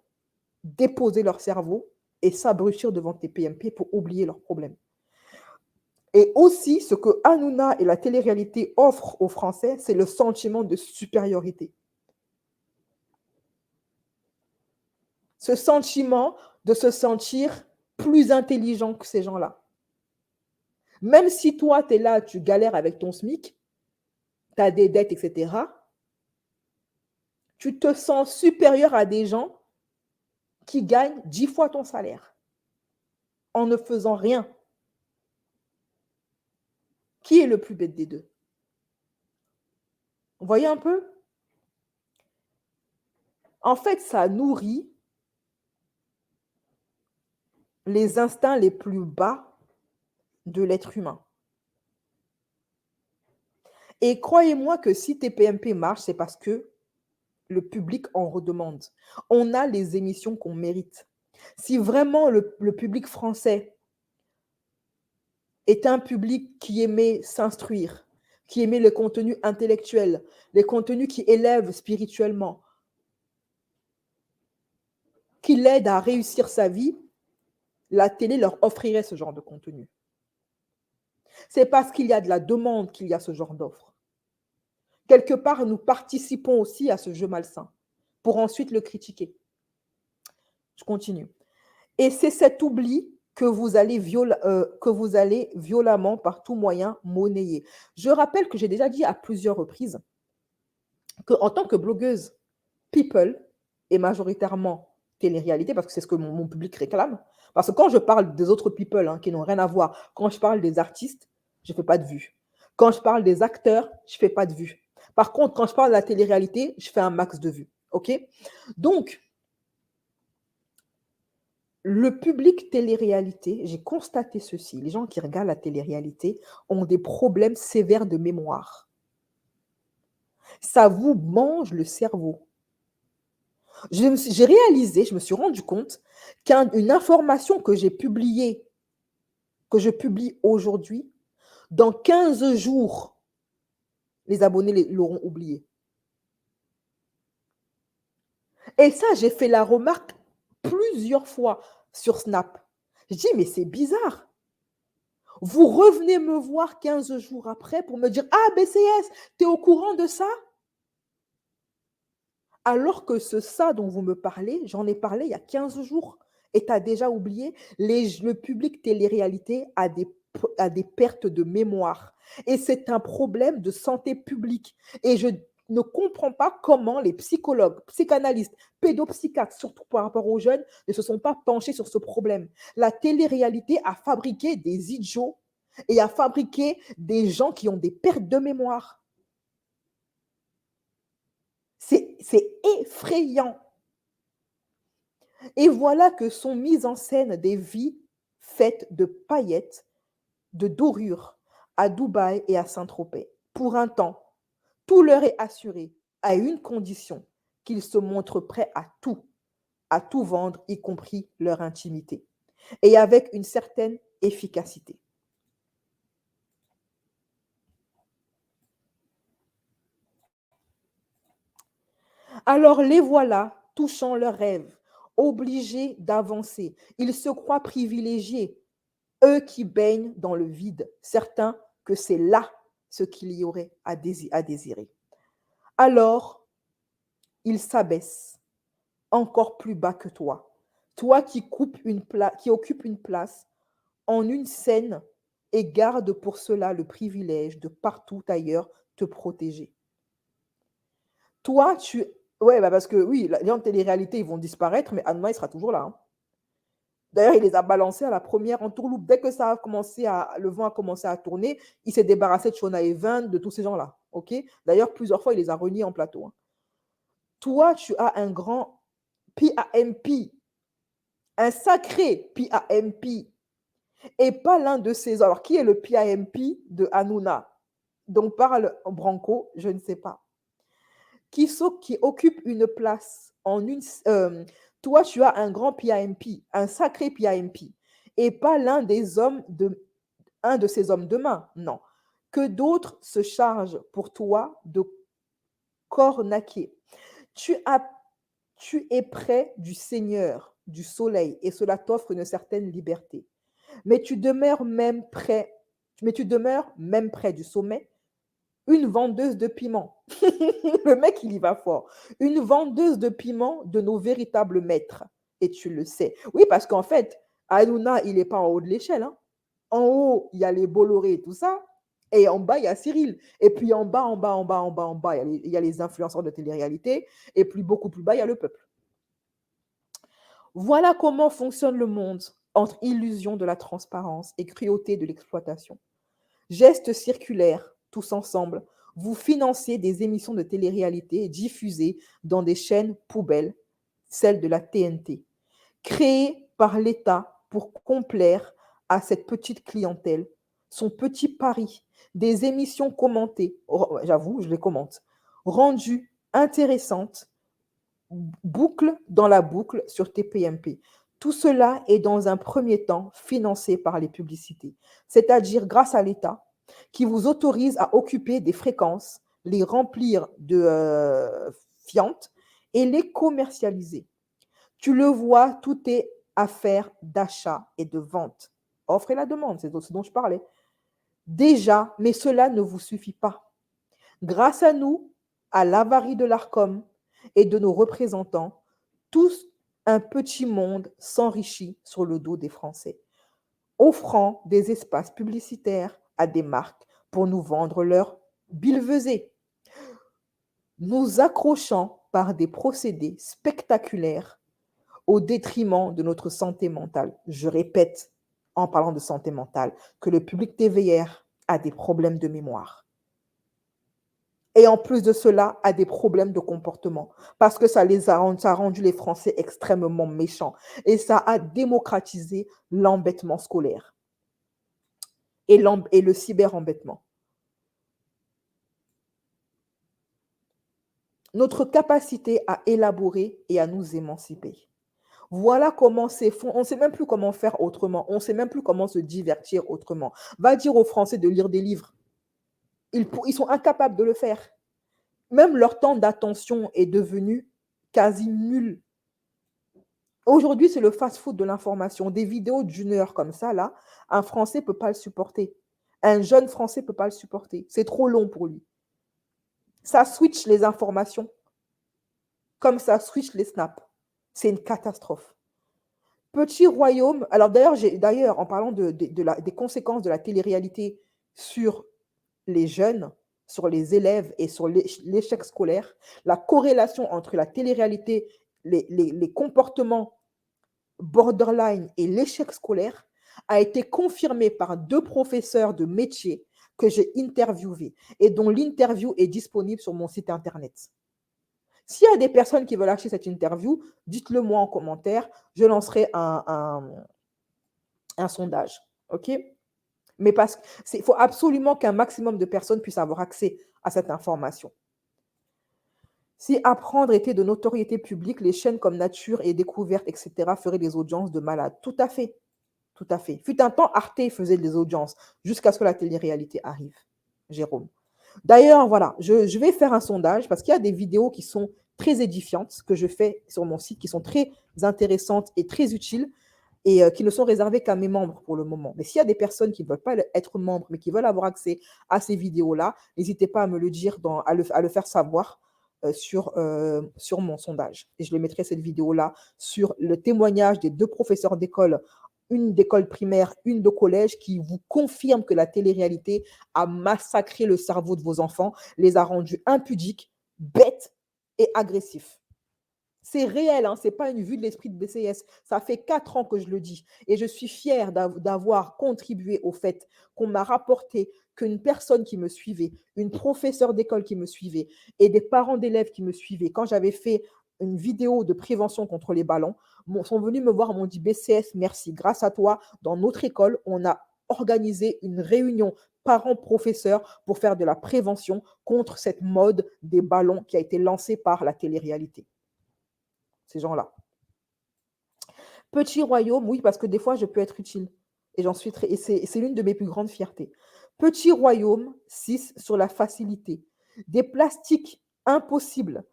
déposer leur cerveau et s'abrutir devant tes PMP pour oublier leurs problèmes. Et aussi, ce que Hanouna et la télé-réalité offrent aux Français, c'est le sentiment de supériorité. Ce sentiment de se sentir plus intelligent que ces gens-là. Même si toi, tu es là, tu galères avec ton SMIC, tu as des dettes, etc., tu te sens supérieur à des gens qui gagnent 10 fois ton salaire en ne faisant rien. Qui est le plus bête des deux? Vous voyez un peu? En fait, ça nourrit les instincts les plus bas de l'être humain. Et croyez-moi que si tes PMP marchent, c'est parce que le public en redemande. On a les émissions qu'on mérite. Si vraiment le public français est un public qui aimait s'instruire, qui aimait les contenus intellectuels, les contenus qui élèvent spirituellement, qui l'aident à réussir sa vie, la télé leur offrirait ce genre de contenu. C'est parce qu'il y a de la demande qu'il y a ce genre d'offre. Quelque part, nous participons aussi à ce jeu malsain pour ensuite le critiquer. Je continue. Et c'est cet oubli que vous allez violemment, par tout moyen, monnayer. Je rappelle que j'ai déjà dit à plusieurs reprises qu'en tant que blogueuse people, et majoritairement télé-réalité, parce que c'est ce que mon public réclame, parce que quand je parle des autres people qui n'ont rien à voir, quand je parle des artistes, je ne fais pas de vues. Quand je parle des acteurs, je ne fais pas de vues. Par contre, quand je parle de la télé-réalité, je fais un max de vues. OK? Donc, le public télé-réalité, j'ai constaté ceci, les gens qui regardent la télé-réalité ont des problèmes sévères de mémoire. Ça vous mange le cerveau. J'ai réalisé, je me suis rendu compte qu'une information que j'ai publiée, que je publie aujourd'hui, dans 15 jours, les abonnés l'auront oublié. Et ça, j'ai fait la remarque plusieurs fois sur Snap. Je dis, mais c'est bizarre. Vous revenez me voir 15 jours après pour me dire, ah, BCS, tu es au courant de ça? Alors que ça dont vous me parlez, j'en ai parlé il y a 15 jours et tu as déjà oublié. Le public télé-réalité a des pertes de mémoire. Et c'est un problème de santé publique. Et je ne comprends pas comment les psychologues, psychanalystes, pédopsychiatres, surtout par rapport aux jeunes, ne se sont pas penchés sur ce problème. La télé-réalité a fabriqué des idiots et a fabriqué des gens qui ont des pertes de mémoire. C'est effrayant. Et voilà que sont mises en scène des vies faites de paillettes, de dorures, à Dubaï et à Saint-Tropez. Pour un temps, tout leur est assuré à une condition, qu'ils se montrent prêts à tout vendre, y compris leur intimité, et avec une certaine efficacité. Alors les voilà, touchant leurs rêves, obligés d'avancer. Ils se croient privilégiés, eux qui baignent dans le vide, certains que c'est là ce qu'il y aurait à désirer. Alors, ils s'abaissent encore plus bas que toi, toi qui occupes une place en une scène et garde pour cela le privilège de partout ailleurs te protéger. Toi, tu... Ouais, bah parce que oui, les gens de télé-réalité, ils vont disparaître, mais Hanouna, il sera toujours là, hein. D'ailleurs, il les a balancés à la première entourloupe. Dès que ça a commencé le vent a commencé à tourner, il s'est débarrassé de Shona Evan, de tous ces gens-là. Ok. D'ailleurs, plusieurs fois, il les a reniés en plateau, hein. Toi, tu as un grand PAMP, un sacré PAMP, et pas l'un de ces. Alors, qui est le PAMP de Hanouna dont parle Branco? Je ne sais pas. Qui occupe une place en une. Toi, tu as un grand PAMP, un sacré PAMP, et pas un de ces hommes de main, non. Que d'autres se chargent pour toi de cornaquer. Tu es près du Seigneur, du soleil, et cela t'offre une certaine liberté. Mais tu demeures même près du sommet, une vendeuse de piment. Le mec, il y va fort. Une vendeuse de piment de nos véritables maîtres. Et tu le sais. Oui, parce qu'en fait, Hanouna, il n'est pas en haut de l'échelle, hein. En haut, il y a les Bolloré et tout ça. Et en bas, il y a Cyril. Et puis en bas, il y a les influenceurs de télé-réalité. Et puis beaucoup plus bas, il y a le peuple. Voilà comment fonctionne le monde entre illusion de la transparence et cruauté de l'exploitation. Gestes circulaires, tous ensemble, vous financez des émissions de télé-réalité diffusées dans des chaînes poubelles, celles de la TNT, créées par l'État pour complaire à cette petite clientèle, son petit pari, des émissions commentées, j'avoue, je les commente, rendues intéressantes, boucle dans la boucle sur TPMP. Tout cela est dans un premier temps financé par les publicités, c'est-à-dire grâce à l'État qui vous autorise à occuper des fréquences, les remplir de fientes et les commercialiser. Tu le vois, tout est affaire d'achat et de vente. Offre et la demande, c'est ce dont je parlais. Déjà, mais cela ne vous suffit pas. Grâce à nous, à l'avarie de l'ARCOM et de nos représentants, tous un petit monde s'enrichit sur le dos des Français, offrant des espaces publicitaires à des marques pour nous vendre leurs billevesées, nous accrochant par des procédés spectaculaires au détriment de notre santé mentale. Je répète, en parlant de santé mentale, que le public TVR a des problèmes de mémoire. Et en plus de cela, a des problèmes de comportement. Parce que ça a rendu les Français extrêmement méchants. Et ça a démocratisé l'embêtement scolaire. Et le cyber-embêtement. Notre capacité à élaborer et à nous émanciper. Voilà comment c'est fond. On ne sait même plus comment faire autrement. On ne sait même plus comment se divertir autrement. Va dire aux Français de lire des livres. Ils sont incapables de le faire. Même leur temps d'attention est devenu quasi nul. Aujourd'hui, c'est le fast-food de l'information. Des vidéos d'une heure comme ça, là, un Français ne peut pas le supporter. Un jeune Français ne peut pas le supporter. C'est trop long pour lui. Ça switch les informations comme ça switch les snaps. C'est une catastrophe. Petit royaume. Alors d'ailleurs, en parlant des conséquences de la télé-réalité sur les jeunes, sur les élèves et sur l'échec scolaire, la corrélation entre la télé-réalité, les comportements borderline et l'échec scolaire a été confirmée par 2 professeurs de métier que j'ai interviewés et dont l'interview est disponible sur mon site internet. S'il y a des personnes qui veulent acheter cette interview, dites-le moi en commentaire, je lancerai un sondage. OK? Mais parce qu'il faut absolument qu'un maximum de personnes puissent avoir accès à cette information. Si apprendre était de notoriété publique, les chaînes comme Nature et Découverte, etc., feraient des audiences de malades. Tout à fait. Tout à fait. Fut un temps, Arte faisait des audiences jusqu'à ce que la télé-réalité arrive. Jérôme. D'ailleurs, voilà, je vais faire un sondage parce qu'il y a des vidéos qui sont très édifiantes que je fais sur mon site, qui sont très intéressantes et très utiles et qui ne sont réservées qu'à mes membres pour le moment. Mais s'il y a des personnes qui ne veulent pas être membres, mais qui veulent avoir accès à ces vidéos-là, n'hésitez pas à me le dire, à le faire savoir sur mon sondage. Et je les mettrai cette vidéo-là sur le témoignage des 2 professeurs d'école une d'école primaire, une de collège, qui vous confirme que la télé-réalité a massacré le cerveau de vos enfants, les a rendus impudiques, bêtes et agressifs. C'est réel, hein, ce n'est pas une vue de l'esprit de BCS. Ça fait 4 ans que je le dis. Et je suis fière d'avoir contribué au fait qu'on m'a rapporté qu'une personne qui me suivait, une professeure d'école qui me suivait et des parents d'élèves qui me suivaient, quand j'avais fait une vidéo de prévention contre les ballons, sont venus me voir, m'ont dit BCS, merci. Grâce à toi, dans notre école, on a organisé une réunion parents-professeurs pour faire de la prévention contre cette mode des ballons qui a été lancée par la télé-réalité. Ces gens-là. Petit royaume, oui, parce que des fois, je peux être utile. Et j'en suis très, et c'est l'une de mes plus grandes fiertés. Petit royaume, 6 sur la facilité. Des plastiques impossibles.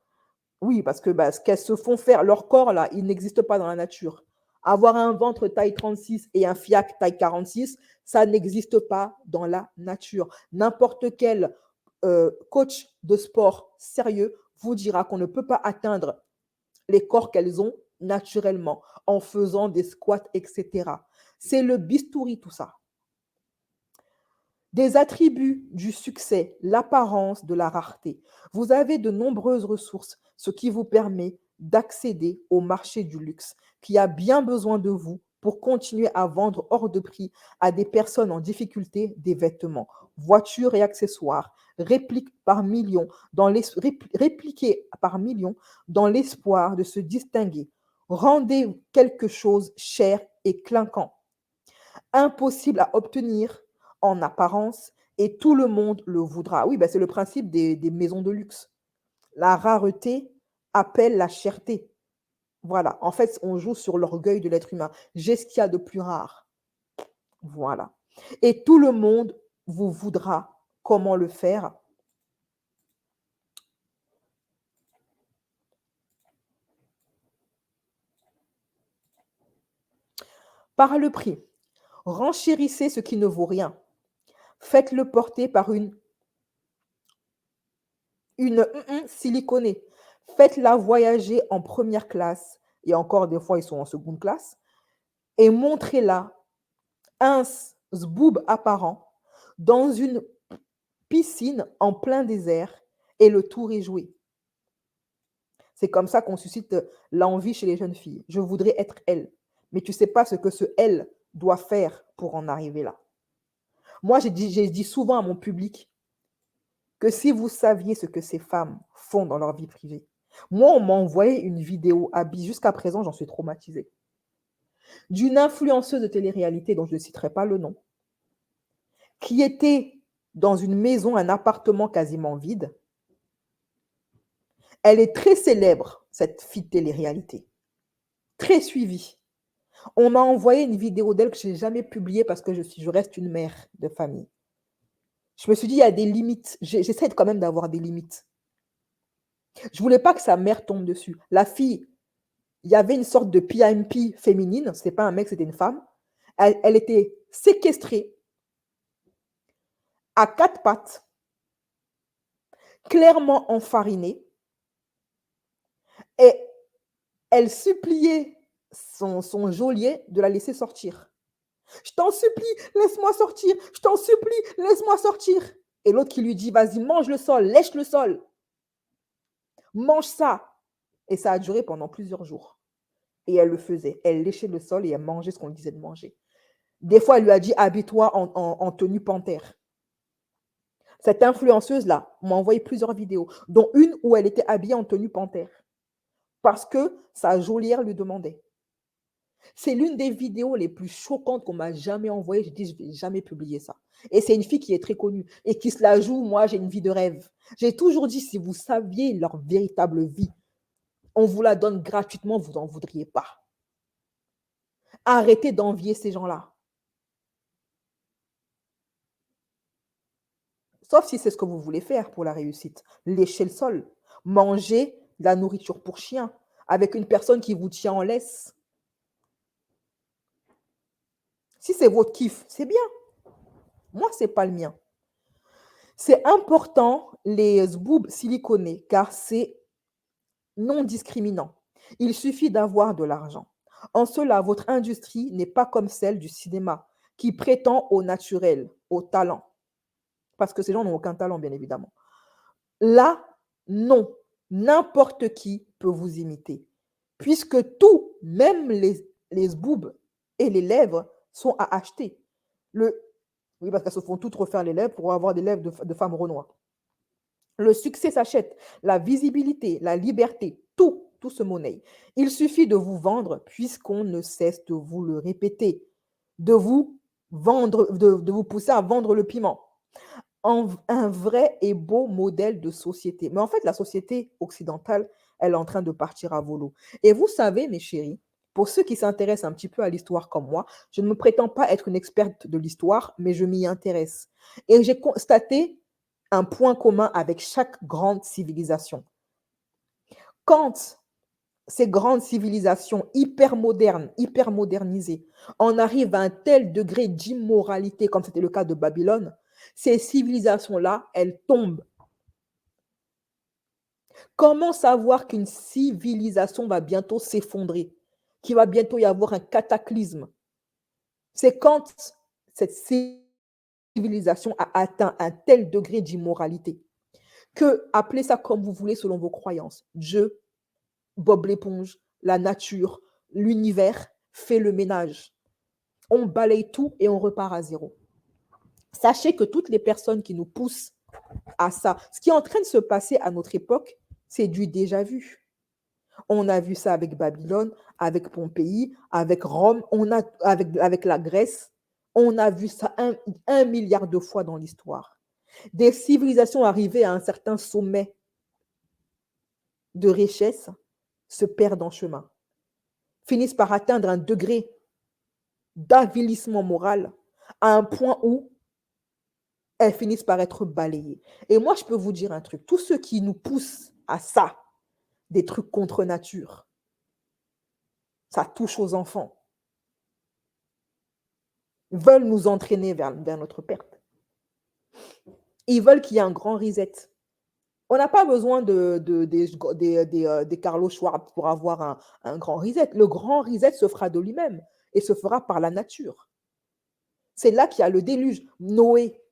Oui, parce que ce qu'elles se font faire, leur corps, là, il n'existe pas dans la nature. Avoir un ventre taille 36 et un fiac taille 46, ça n'existe pas dans la nature. N'importe quel coach de sport sérieux vous dira qu'on ne peut pas atteindre les corps qu'elles ont naturellement, en faisant des squats, etc. C'est le bistouri, tout ça. Des attributs du succès, l'apparence de la rareté. Vous avez de nombreuses ressources, ce qui vous permet d'accéder au marché du luxe, qui a bien besoin de vous pour continuer à vendre hors de prix à des personnes en difficulté des vêtements, voitures et accessoires, répliqués par millions dans l'espoir de se distinguer. Rendez quelque chose cher et clinquant, impossible à obtenir en apparence, et tout le monde le voudra. Oui, c'est le principe des maisons de luxe. La rareté appelle la cherté. Voilà, en fait, on joue sur l'orgueil de l'être humain. J'ai ce qu'il y a de plus rare. Voilà. Et tout le monde vous voudra. Comment le faire? Par le prix. Renchérissez ce qui ne vaut rien. Faites-le porter par une siliconée. Faites-la voyager en première classe, et encore des fois, ils sont en seconde classe, et montrez-la un zboob apparent dans une piscine en plein désert, et le tour est joué. C'est comme ça qu'on suscite l'envie chez les jeunes filles. Je voudrais être elle. Mais tu ne sais pas ce que ce elle doit faire pour en arriver là. Moi, j'ai dit souvent à mon public que si vous saviez ce que ces femmes font dans leur vie privée. Moi, on m'a envoyé une vidéo habillée. Jusqu'à présent, j'en suis traumatisée. D'une influenceuse de télé-réalité dont je ne citerai pas le nom, qui était dans une maison, un appartement quasiment vide. Elle est très célèbre, cette fille de télé-réalité. Très suivie. On m'a envoyé une vidéo d'elle que je n'ai jamais publiée parce que je reste une mère de famille. Je me suis dit, il y a des limites. J'essaie quand même d'avoir des limites. Je ne voulais pas que sa mère tombe dessus. La fille, il y avait une sorte de PMP féminine. Ce n'était pas un mec, c'était une femme. Elle était séquestrée à 4 pattes, clairement enfarinée. Et elle suppliait son geôlier de la laisser sortir. Je t'en supplie, laisse-moi sortir. Je t'en supplie, laisse-moi sortir. Et l'autre qui lui dit, vas-y, mange le sol, lèche le sol. Mange ça. Et ça a duré pendant plusieurs jours. Et elle le faisait. Elle léchait le sol et elle mangeait ce qu'on lui disait de manger. Des fois, elle lui a dit, habille-toi en tenue panthère. Cette influenceuse-là m'a envoyé plusieurs vidéos, dont une où elle était habillée en tenue panthère. Parce que sa geôlière lui demandait. C'est l'une des vidéos les plus choquantes qu'on m'a jamais envoyées. J'ai dit, je ne vais jamais publier ça. Et c'est une fille qui est très connue et qui se la joue. Moi, j'ai une vie de rêve. J'ai toujours dit, si vous saviez leur véritable vie, on vous la donne gratuitement, vous n'en voudriez pas. Arrêtez d'envier ces gens-là. Sauf si c'est ce que vous voulez faire pour la réussite. Lécher le sol, manger de la nourriture pour chien avec une personne qui vous tient en laisse. Si c'est votre kiff, c'est bien. Moi, ce n'est pas le mien. C'est important, les zboubs siliconés, car c'est non discriminant. Il suffit d'avoir de l'argent. En cela, votre industrie n'est pas comme celle du cinéma, qui prétend au naturel, au talent. Parce que ces gens n'ont aucun talent, bien évidemment. Là, non. N'importe qui peut vous imiter. Puisque tout, même les boobs et les lèvres, sont à acheter. Le, oui, parce qu'elles se font toutes refaire les lèvres pour avoir des lèvres de femmes renois. Le succès s'achète, la visibilité, la liberté, tout se monnaie. Il suffit de vous vendre, puisqu'on ne cesse de vous le répéter, de vous vendre, de vous pousser à vendre le piment. Un vrai et beau modèle de société. Mais en fait, la société occidentale, elle est en train de partir à volo. Et vous savez, mes chéris, pour ceux qui s'intéressent un petit peu à l'histoire comme moi, je ne me prétends pas être une experte de l'histoire, mais je m'y intéresse. Et j'ai constaté un point commun avec chaque grande civilisation. Quand ces grandes civilisations hyper modernes, hyper modernisées, en arrivent à un tel degré d'immoralité, comme c'était le cas de Babylone, ces civilisations-là, elles tombent. Comment savoir qu'une civilisation va bientôt s'effondrer, qu'il va bientôt y avoir un cataclysme? C'est quand cette civilisation a atteint un tel degré d'immoralité que, appelez ça comme vous voulez selon vos croyances, Dieu, Bob l'éponge, la nature, l'univers fait le ménage. On balaye tout et on repart à zéro. Sachez que toutes les personnes qui nous poussent à ça, ce qui est en train de se passer à notre époque, c'est du déjà vu. On a vu ça avec Babylone, avec Pompéi, avec Rome, avec la Grèce. On a vu ça un milliard de fois dans l'histoire. Des civilisations arrivées à un certain sommet de richesse se perdent en chemin, finissent par atteindre un degré d'avilissement moral à un point où elles finissent par être balayées. Et moi, je peux vous dire un truc, tous ceux qui nous poussent à ça, des trucs contre nature, ça touche aux enfants, veulent nous entraîner vers notre perte. Ils veulent qu'il y ait un grand reset. On n'a pas besoin des Carlos Schwartz pour avoir un grand reset. Le grand reset se fera de lui-même et se fera par la nature. C'est là qu'il y a le déluge. Noé,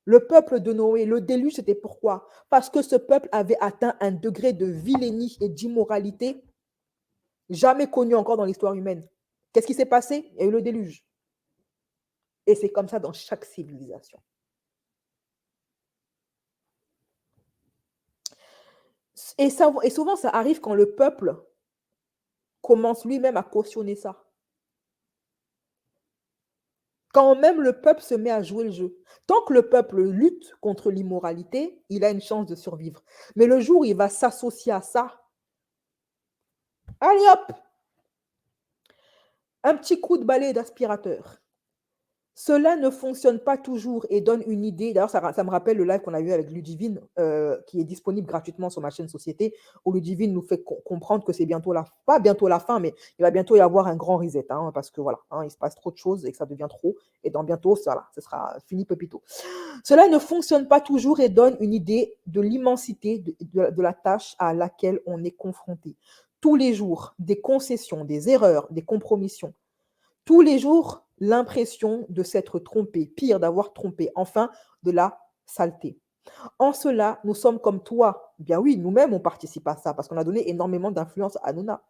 le peuple de Noé, le déluge, c'était pourquoi? Parce que ce peuple avait atteint un degré de vilainie et d'immoralité jamais connu encore dans l'histoire humaine. Qu'est-ce qui s'est passé? Il y a eu le déluge. Et c'est comme ça dans chaque civilisation. Et souvent, ça arrive quand le peuple commence lui-même à cautionner ça. Quand même le peuple se met à jouer le jeu. Tant que le peuple lutte contre l'immoralité, il a une chance de survivre. Mais le jour où il va s'associer à ça, allez hop, un petit coup de balai d'aspirateur. Cela ne fonctionne pas toujours et donne une idée. D'ailleurs, ça me rappelle le live qu'on a eu avec Ludivine, qui est disponible gratuitement sur ma chaîne Société, où Ludivine nous fait comprendre que c'est bientôt pas bientôt la fin, mais il va bientôt y avoir un grand reset, hein, parce que voilà, hein, il se passe trop de choses et que ça devient trop. Et dans bientôt, voilà, ce sera fini pepito. Cela ne fonctionne pas toujours et donne une idée de l'immensité de la tâche à laquelle on est confronté. Tous les jours, des concessions, des erreurs, des compromissions. Tous les jours, l'impression de s'être trompé, pire d'avoir trompé, enfin de la saleté. En cela, nous sommes comme toi. Bien oui, nous-mêmes, on participe à ça parce qu'on a donné énormément d'influence à Nouna.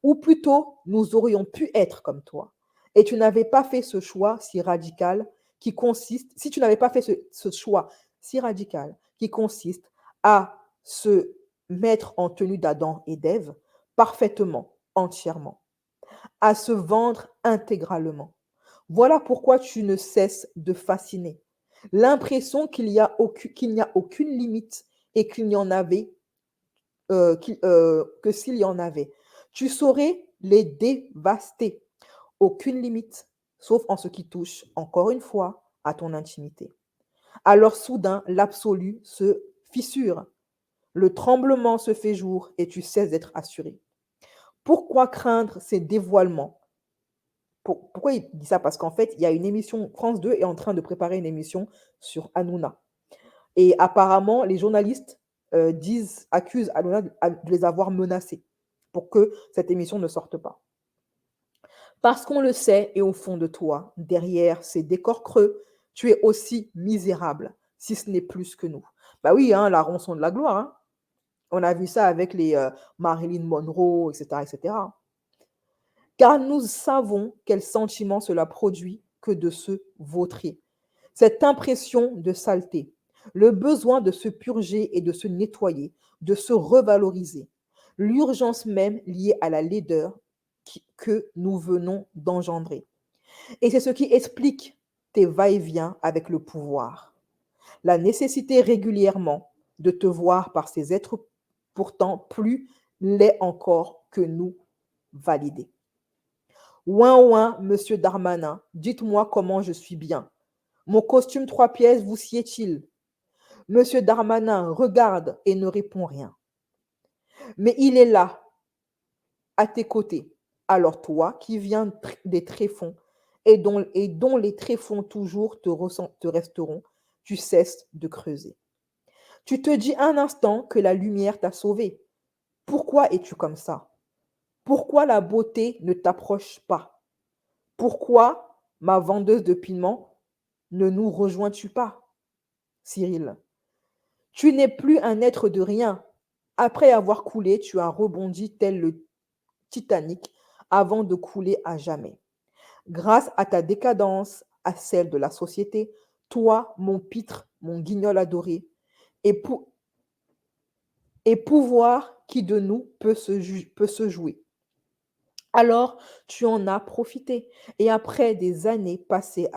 Ou plutôt, nous aurions pu être comme toi. Et tu n'avais pas fait ce choix si radical qui consiste, si tu n'avais pas fait ce choix si radical qui consiste à se mettre en tenue d'Adam et d'Ève parfaitement, entièrement, à se vendre intégralement. Voilà pourquoi tu ne cesses de fasciner. L'impression qu'il n'y a aucune limite et qu'il n'y en avait, que s'il y en avait. Tu saurais les dévaster. Aucune limite, sauf en ce qui touche, encore une fois, à ton intimité. Alors soudain, l'absolu se fissure. Le tremblement se fait jour et tu cesses d'être assuré. Pourquoi craindre ces dévoilements? Pourquoi il dit ça? Parce qu'en fait, il y a une émission, France 2 est en train de préparer une émission sur Hanouna. Et apparemment, les journalistes accusent Hanouna de les avoir menacés pour que cette émission ne sorte pas. Parce qu'on le sait et au fond de toi, derrière ces décors creux, tu es aussi misérable, si ce n'est plus que nous. Bah oui, hein, la rançon de la gloire, hein. On a vu ça avec les Marilyn Monroe, etc., etc. Car nous savons quel sentiment cela produit que de se vautrer. Cette impression de saleté, le besoin de se purger et de se nettoyer, de se revaloriser, l'urgence même liée à la laideur que nous venons d'engendrer. Et c'est ce qui explique tes va-et-vient avec le pouvoir. La nécessité régulièrement de te voir par ces êtres pourtant plus laids encore que nous validés. Ouin ouin, monsieur Darmanin, dites-moi comment je suis bien. Mon costume 3 pièces vous sied-il? Monsieur Darmanin regarde et ne répond rien. Mais il est là, à tes côtés. Alors toi, qui viens des tréfonds et dont les tréfonds toujours te resteront, tu cesses de creuser. Tu te dis un instant que la lumière t'a sauvé. Pourquoi es-tu comme ça? Pourquoi la beauté ne t'approche pas? Pourquoi, ma vendeuse de piments, ne nous rejoins-tu pas, Cyril? Tu n'es plus un être de rien. Après avoir coulé, tu as rebondi tel le Titanic avant de couler à jamais. Grâce à ta décadence, à celle de la société, toi, mon pitre, mon guignol adoré, et, et pouvoir qui de nous peut se jouer. Alors, tu en as profité. Et après des années passées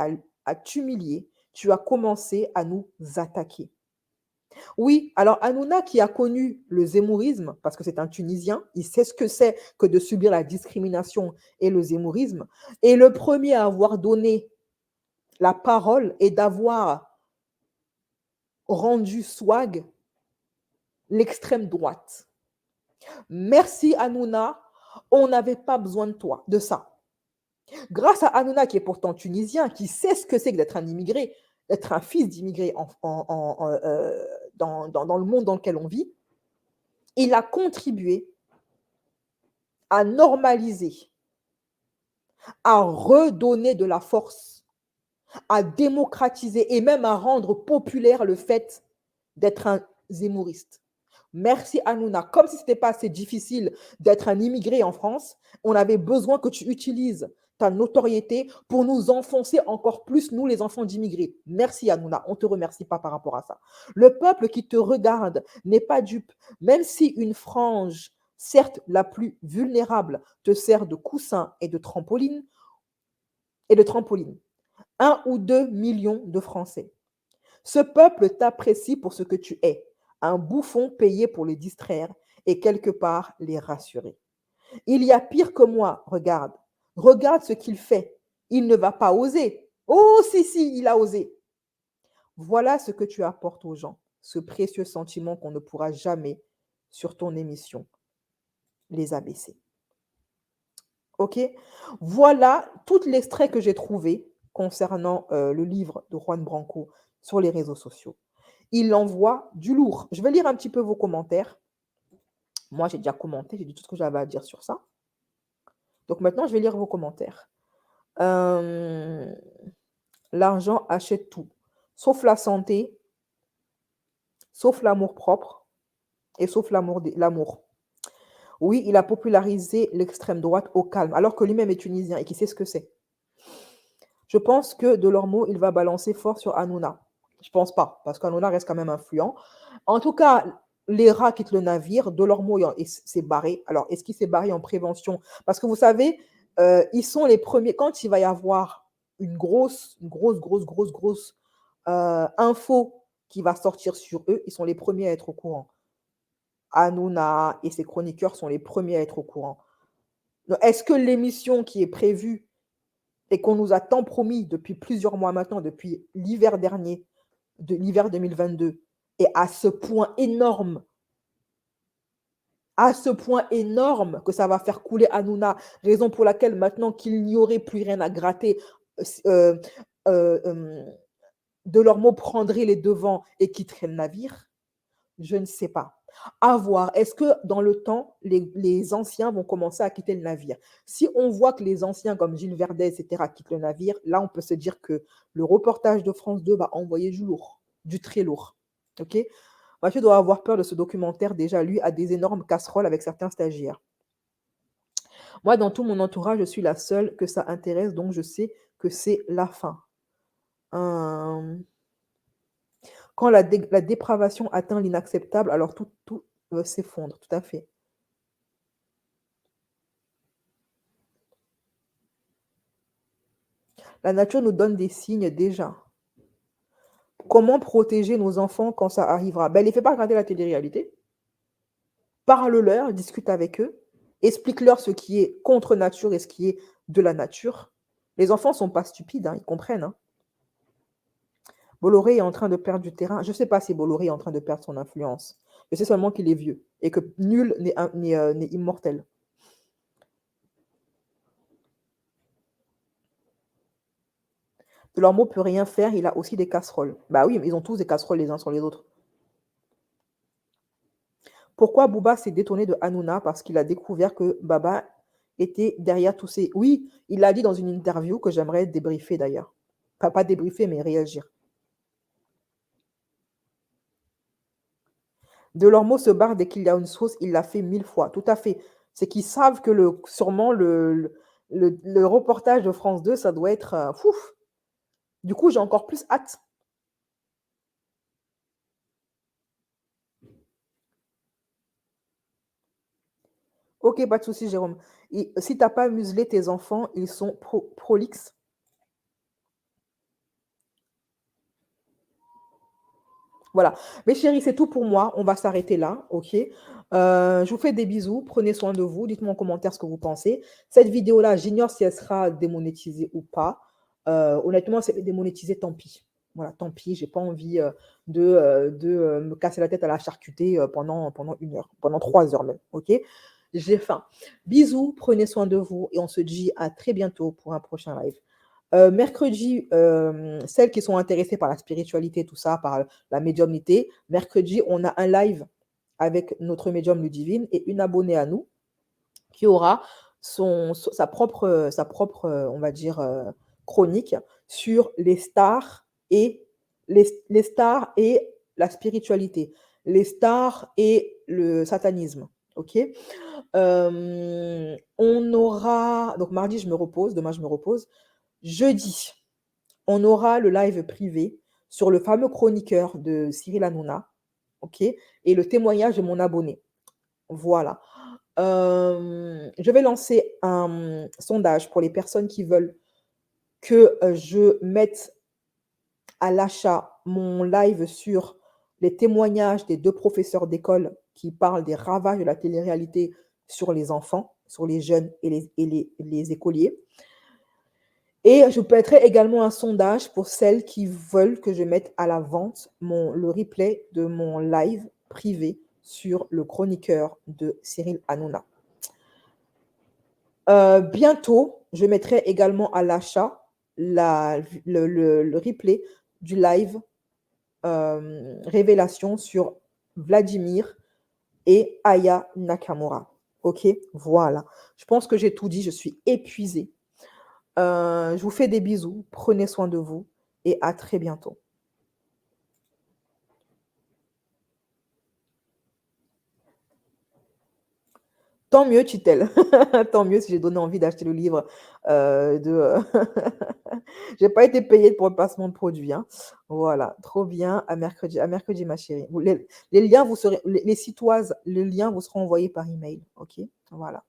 à t'humilier, tu as commencé à nous attaquer. Oui, alors Hanouna qui a connu le zémourisme, parce que c'est un Tunisien, il sait ce que c'est que de subir la discrimination et le zémourisme, est le premier à avoir donné la parole et d'avoir rendu swag l'extrême droite. Merci Hanouna, on n'avait pas besoin de toi, de ça. Grâce à Hanouna qui est pourtant tunisien, qui sait ce que c'est que d'être un immigré, d'être un fils d'immigré dans le monde dans lequel on vit, il a contribué à normaliser, à redonner de la force, à démocratiser et même à rendre populaire le fait d'être un zémouriste. Merci Hanouna. Comme si ce n'était pas assez difficile d'être un immigré en France, on avait besoin que tu utilises ta notoriété pour nous enfoncer encore plus, nous les enfants d'immigrés. Merci Hanouna, on ne te remercie pas par rapport à ça. Le peuple qui te regarde n'est pas dupe, même si une frange, certes la plus vulnérable, te sert de coussin et de trampoline, 1 ou 2 millions de Français. Ce peuple t'apprécie pour ce que tu es, un bouffon payé pour les distraire et quelque part les rassurer. Il y a pire que moi, regarde. Regarde ce qu'il fait. Il ne va pas oser. Oh, si, il a osé. Voilà ce que tu apportes aux gens, ce précieux sentiment qu'on ne pourra jamais, sur ton émission, les abaisser. OK? Voilà tout l'extrait que j'ai trouvé concernant le livre de Juan Branco sur les réseaux sociaux. Il envoie du lourd. Je vais lire un petit peu vos commentaires. Moi, j'ai déjà commenté, j'ai dit tout ce que j'avais à dire sur ça. Donc maintenant, je vais lire vos commentaires. L'argent achète tout, sauf la santé, sauf l'amour-propre et sauf l'amour. Oui, il a popularisé l'extrême droite au calme, alors que lui-même est tunisien et qu'il sait ce que c'est. Je pense que Delormeau, il va balancer fort sur Hanouna. Je ne pense pas, parce qu'Hanouna reste quand même influent. En tout cas, les rats quittent le navire. Delormeau s'est barré. Alors, est-ce qu'il s'est barré en prévention? Parce que vous savez, ils sont les premiers. Quand il va y avoir une grosse info qui va sortir sur eux, ils sont les premiers à être au courant. Hanouna et ses chroniqueurs sont les premiers à être au courant. Donc, est-ce que l'émission qui est prévue et qu'on nous a tant promis depuis plusieurs mois maintenant, depuis l'hiver dernier, de l'hiver 2022, est à ce point énorme que ça va faire couler Hanouna, raison pour laquelle maintenant qu'il n'y aurait plus rien à gratter, Delormeau prendrait les devants et quitterait le navire? Je ne sais pas. À voir. Est-ce que dans le temps, les anciens vont commencer à quitter le navire? Si on voit que les anciens, comme Gilles Verdet, etc., quittent le navire, là, on peut se dire que le reportage de France 2 va envoyer du lourd, du très lourd. OK? Mathieu doit avoir peur de ce documentaire. Déjà, lui a des énormes casseroles avec certains stagiaires. Moi, dans tout mon entourage, je suis la seule que ça intéresse, donc je sais que c'est la fin. Hum, Quand la dépravation atteint l'inacceptable, alors tout s'effondre, tout à fait. La nature nous donne des signes déjà. Comment protéger nos enfants quand ça arrivera? Ben, les fais pas regarder la télé-réalité. Parle-leur, discute avec eux, explique-leur ce qui est contre nature et ce qui est de la nature. Les enfants ne sont pas stupides, hein, ils comprennent. Hein. Bolloré est en train de perdre du terrain. Je ne sais pas si Bolloré est en train de perdre son influence. Je sais seulement qu'il est vieux et que nul n'est immortel. Delormeau peut rien faire, il a aussi des casseroles. Bah oui, mais ils ont tous des casseroles les uns sur les autres. Pourquoi Booba s'est détourné de Hanouna? Parce qu'il a découvert que Baba était derrière tous ces... Oui, il l'a dit dans une interview que j'aimerais débriefer d'ailleurs. Enfin, pas débriefer, mais réagir. Delormeau se barre dès qu'il y a une sauce, il l'a fait 1000 fois. Tout à fait. C'est qu'ils savent que sûrement le reportage de France 2, ça doit être... fouf. Du coup, j'ai encore plus hâte. Ok, pas de souci, Jérôme. Si tu n'as pas muselé tes enfants, ils sont prolixes. Voilà. Mes chéris, c'est tout pour moi. On va s'arrêter là, ok? Je vous fais des bisous. Prenez soin de vous. Dites-moi en commentaire ce que vous pensez. Cette vidéo-là, j'ignore si elle sera démonétisée ou pas. Honnêtement, si elle est démonétisée, tant pis. Voilà, tant pis. J'ai pas envie de me casser la tête à la charcuter pendant 1 heure, pendant 3 heures même, ok? J'ai faim. Bisous, prenez soin de vous et on se dit à très bientôt pour un prochain live. Mercredi, celles qui sont intéressées par la spiritualité, tout ça, par la médiumnité, mercredi, on a un live avec notre médium Ludivine et une abonnée à nous qui aura sa propre, on va dire, chronique sur les stars et les stars et la spiritualité, les stars et le satanisme. OK? On aura, donc mardi, je me repose, demain, je me repose. Jeudi, on aura le live privé sur le fameux chroniqueur de Cyril Hanouna, ok, et le témoignage de mon abonné. Voilà. Je vais lancer un sondage pour les personnes qui veulent que je mette à l'achat mon live sur les témoignages des 2 professeurs d'école qui parlent des ravages de la télé-réalité sur les enfants, sur les jeunes et les écoliers. Et je mettrai également un sondage pour celles qui veulent que je mette à la vente le replay de mon live privé sur le chroniqueur de Cyril Hanouna. Bientôt, je mettrai également à l'achat le replay du live révélation sur Vladimir et Aya Nakamura. Ok, voilà. Je pense que j'ai tout dit, je suis épuisée. Je vous fais des bisous, prenez soin de vous et à très bientôt. Tant mieux, Chitel. Tant mieux si j'ai donné envie d'acheter le livre J'ai pas été payée pour le placement de produit. Hein. Voilà, trop bien. À mercredi, ma chérie. Les liens, les citoises, les liens vous seront envoyés par email. Ok, voilà.